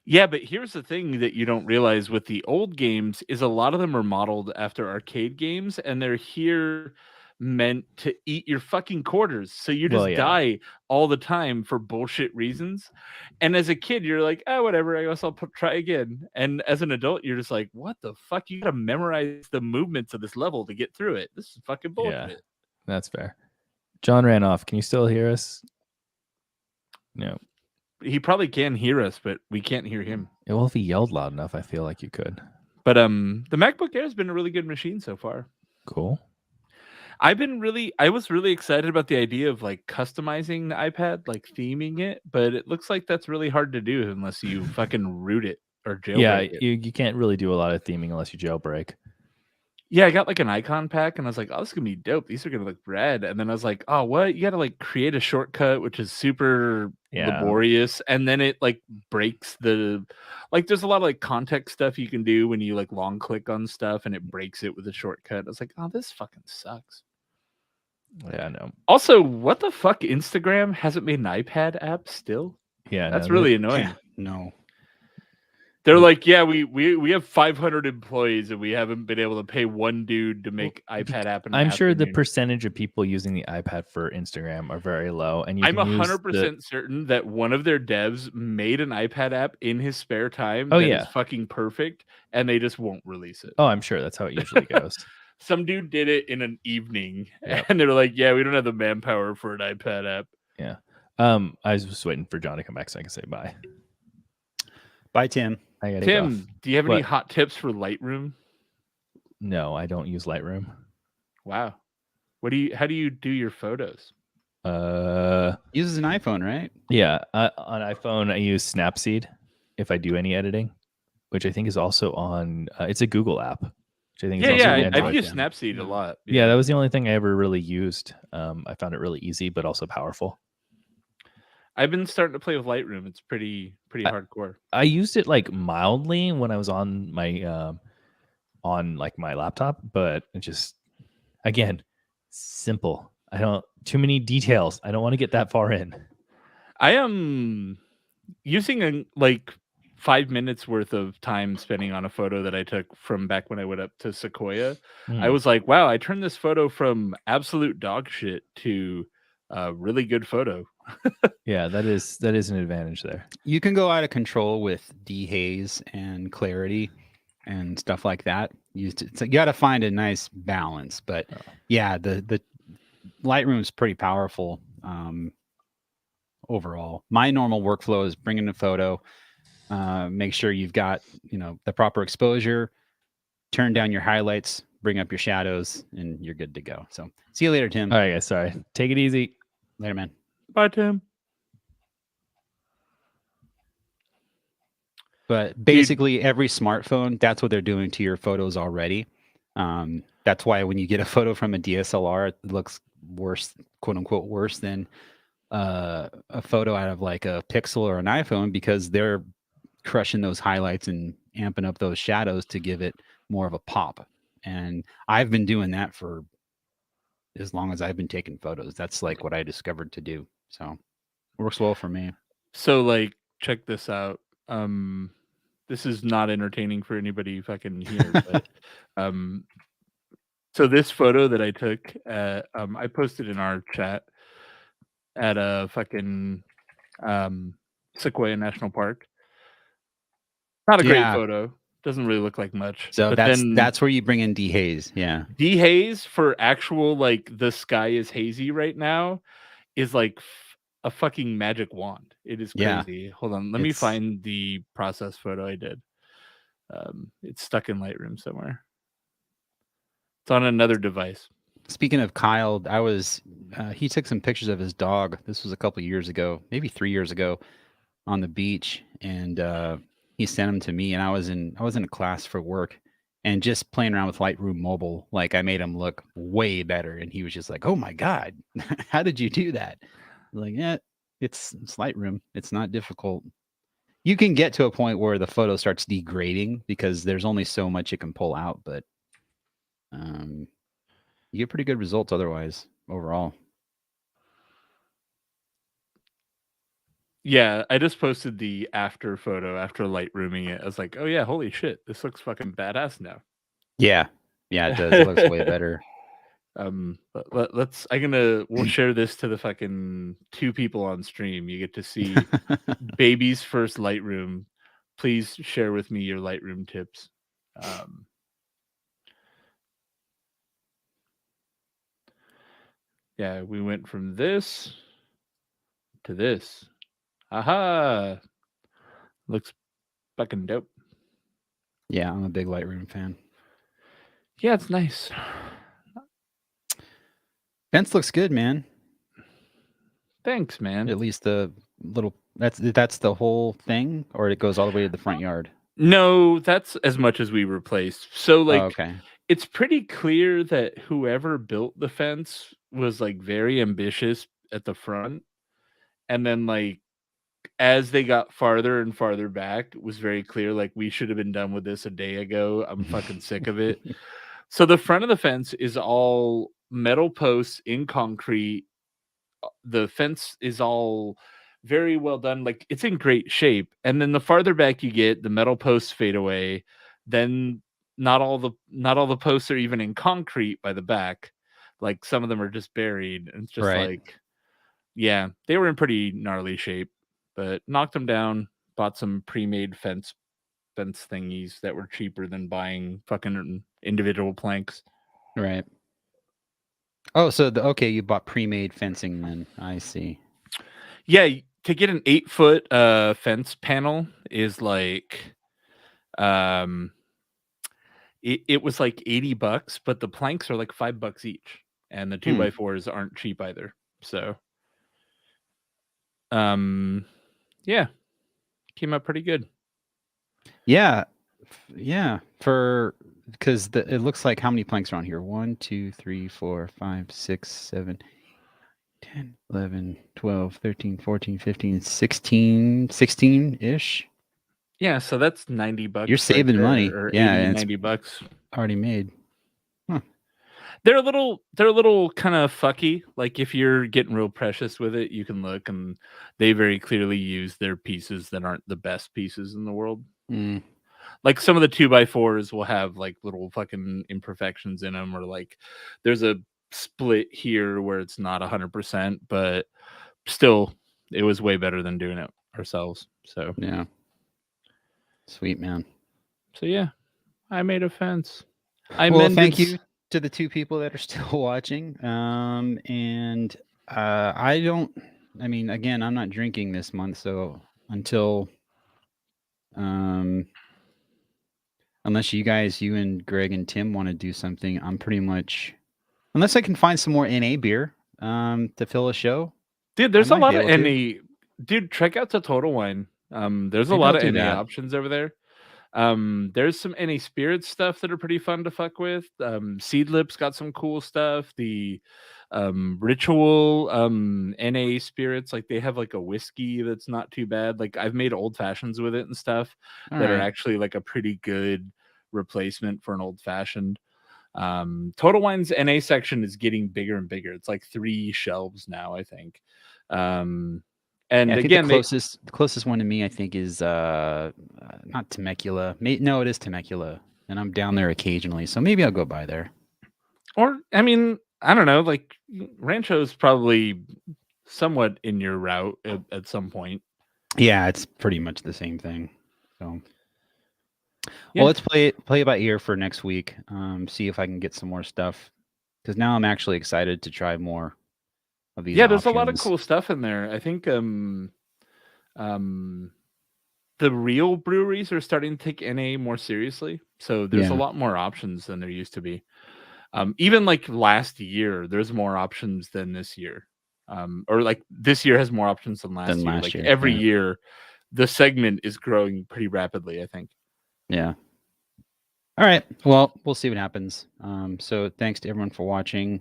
Speaker 2: Yeah, but here's the thing that you don't realize with the old games is a lot of them are modeled after arcade games, and they're here meant to eat your fucking quarters. So you just die all the time for bullshit reasons. And as a kid, you're like, oh, whatever, I guess I'll try again. And as an adult, you're just like, what the fuck? You gotta memorize the movements of this level to get through it. This is fucking bullshit.
Speaker 3: Yeah, that's fair. John ran off. Can you still hear us? No.
Speaker 2: He probably can hear us, but we can't hear him.
Speaker 3: Yeah, well, if he yelled loud enough, I feel like you could.
Speaker 2: But the MacBook Air has been a really good machine so far.
Speaker 3: Cool.
Speaker 2: I was really excited about the idea of like customizing the iPad, like theming it, but it looks like that's really hard to do unless you fucking root it or jailbreak it.
Speaker 3: You can't really do a lot of theming unless you jailbreak.
Speaker 2: Yeah, I got like an icon pack and I was like, oh, this is gonna be dope. These are gonna look rad. And then I was like, oh, what? You gotta like create a shortcut, which is super laborious. And then it like breaks there's a lot of like context stuff you can do when you like long click on stuff and it breaks it with a shortcut. I was like, oh, this fucking sucks.
Speaker 3: Yeah, I know.
Speaker 2: Also, what the fuck? Instagram hasn't made an iPad app still?
Speaker 3: Yeah,
Speaker 2: that's really annoying.
Speaker 1: Yeah, no.
Speaker 2: They're like, yeah, we have 500 employees and we haven't been able to pay one dude to make iPad app.
Speaker 3: I'm sure the percentage of people using the iPad for Instagram are very low. And
Speaker 2: I'm 100% certain that one of their devs made an iPad app in his spare time.
Speaker 3: Oh, yeah.
Speaker 2: Is fucking perfect. And they just won't release it.
Speaker 3: Oh, I'm sure that's how it usually goes.
Speaker 2: Some dude did it in an evening. Yep. And they were like, yeah, we don't have the manpower for an iPad app.
Speaker 3: Yeah. I was just waiting for John to come back so I can say bye.
Speaker 1: Bye, Tim.
Speaker 2: Tim, do you have any hot tips for Lightroom?
Speaker 3: No, I don't use Lightroom.
Speaker 2: Wow. How do you do your photos?
Speaker 1: Uses an iPhone, right?
Speaker 3: Yeah. On iPhone, I use Snapseed if I do any editing, which I think is also on, it's a Google app. Which I think is
Speaker 2: I've used Snapseed a lot.
Speaker 3: Yeah, that was the only thing I ever really used. I found it really easy, but also powerful.
Speaker 2: I've been starting to play with Lightroom. It's pretty hardcore.
Speaker 3: I used it like mildly when I was on my my laptop, but it just again simple. I don't too many details. I don't want to get that far in.
Speaker 2: I am using 5 minutes worth of time spending on a photo that I took from back when I went up to Sequoia. I was like, wow, I turned this photo from absolute dog shit to a really good photo.
Speaker 3: Yeah, that is an advantage there.
Speaker 1: You can go out of control with dehaze and clarity. and stuff like that. You got to find a nice balance. But yeah, the Lightroom is pretty powerful overall. My normal workflow is bring in a photo, make sure you've got the proper exposure, turn down your highlights, bring up your shadows, and you're good to go. So see you later, Tim.
Speaker 3: All right, guys. Sorry. Take it easy.
Speaker 1: Later, man.
Speaker 2: Bye, Tim.
Speaker 1: But basically, every smartphone, that's what they're doing to your photos already. That's why when you get a photo from a DSLR, it looks worse, quote unquote, worse than a photo out of like a Pixel or an iPhone, because they're crushing those highlights and amping up those shadows to give it more of a pop. And I've been doing that for as long as I've been taking photos. That's like what I discovered to do. So it works well for me.
Speaker 2: So like, check this out. This is not entertaining for anybody fucking here, but so this photo that I took, I posted in our chat at a fucking Sequoia National Park. Not a great photo. Doesn't really look like much.
Speaker 1: So
Speaker 2: but
Speaker 1: that's where you bring in dehaze. Yeah.
Speaker 2: Dehaze for actual, like, the sky is hazy right now is like a fucking magic wand. It is crazy. Yeah. Hold on. Let me find the process photo I did. It's stuck in Lightroom somewhere. It's on another device.
Speaker 1: Speaking of Kyle, he took some pictures of his dog. This was a couple years ago, maybe 3 years ago, on the beach, and he sent them to me. And I was in a class for work, and just playing around with Lightroom Mobile, like I made him look way better. And he was just like, "Oh my god, how did you do that?" I'm like, yeah, it's Lightroom. It's not difficult. You can get to a point where the photo starts degrading because there's only so much it can pull out, but you get pretty good results otherwise overall.
Speaker 2: Yeah, I just posted the after photo after Lightrooming it. I was like, oh yeah, holy shit, this looks fucking badass now.
Speaker 1: Yeah, it does. It looks way better.
Speaker 2: We'll share this to the fucking 2 people on stream. You get to see baby's first Lightroom. Please share with me your Lightroom tips. Yeah, we went from this to this. Aha! Looks fucking dope.
Speaker 1: Yeah, I'm a big Lightroom fan.
Speaker 2: Yeah, it's nice.
Speaker 1: Fence looks good, man.
Speaker 2: Thanks, man.
Speaker 1: At least the little that's the whole thing, or it goes all the way to the front yard.
Speaker 2: No, that's as much as we replaced. So like,
Speaker 1: okay.
Speaker 2: It's pretty clear that whoever built the fence was like very ambitious at the front, and then like as they got farther and farther back, it was very clear like we should have been done with this a day ago. I'm fucking sick of it. So the front of the fence is all metal posts in concrete. The fence is all very well done. Like it's in great shape. And then the farther back you get, the metal posts fade away. Then not all the posts are even in concrete by the back. Like some of them are just buried. And it's just like, yeah, they were in pretty gnarly shape, but knocked them down, bought some pre-made fence thingies that were cheaper than buying fucking individual planks.
Speaker 1: Right. Oh, so you bought pre-made fencing then. I see.
Speaker 2: Yeah, to get an 8-foot fence panel is like it was like $80, but the planks are like $5 each, and the 2x4s aren't cheap either. So yeah, came out pretty good.
Speaker 1: Yeah, because it looks like how many planks are on here? 1, 2, 3, 4, 5, 6, 7, 10, 11, 12, 13, 14, 15, 16-ish.
Speaker 2: Yeah, so that's $90.
Speaker 1: You're saving money.
Speaker 2: Or
Speaker 1: yeah,
Speaker 2: $90
Speaker 1: already made. Huh.
Speaker 2: They're a little kind of fucky. Like if you're getting real precious with it, you can look, and they very clearly use their pieces that aren't the best pieces in the world. Like some of the 2x4s will have like little fucking imperfections in them, or like there's a split here where it's not 100%, but still it was way better than doing it ourselves. So
Speaker 1: yeah, sweet, man.
Speaker 2: So yeah, I made a fence.
Speaker 1: Well, thank you to the 2 people that are still watching. And I mean, again, I'm not drinking this month, so until unless you and Greg and Tim want to do something, I'm pretty much, unless I can find some more NA beer to fill a show.
Speaker 2: Dude, there's a lot of NA. Dude, check out the Total Wine. There's a lot of NA options over there. There's some NA Spirits stuff that are pretty fun to fuck with. Seed Lips got some cool stuff. The Ritual NA Spirits, like they have like a whiskey that's not too bad. Like I've made old fashions with it and stuff that are actually like a pretty good replacement for an old fashioned. Total Wine's NA section is getting bigger and bigger. It's like 3 shelves now, I think. And
Speaker 1: I think again, the closest one to me, I think, is not Temecula. No, it is Temecula, and I'm down there occasionally, so maybe I'll go by there.
Speaker 2: Or, I mean, I don't know. Like Rancho's probably somewhat in your route at some point.
Speaker 1: Yeah, it's pretty much the same thing. So, well, let's play it by ear for next week. See if I can get some more stuff, because now I'm actually excited to try more.
Speaker 2: There's a lot of cool stuff in there. I think the real breweries are starting to take NA more seriously. So there's a lot more options than there used to be. Even like last year, there's more options than this year. Or like this year has more options than last year. Like every year, the segment is growing pretty rapidly, I think.
Speaker 1: Yeah. All right. Well, we'll see what happens. So thanks to everyone for watching.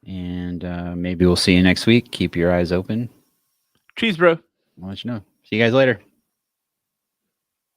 Speaker 1: And maybe we'll see you next week. Keep your eyes open.
Speaker 2: Cheese, bro.
Speaker 1: I'll let you know. See you guys later.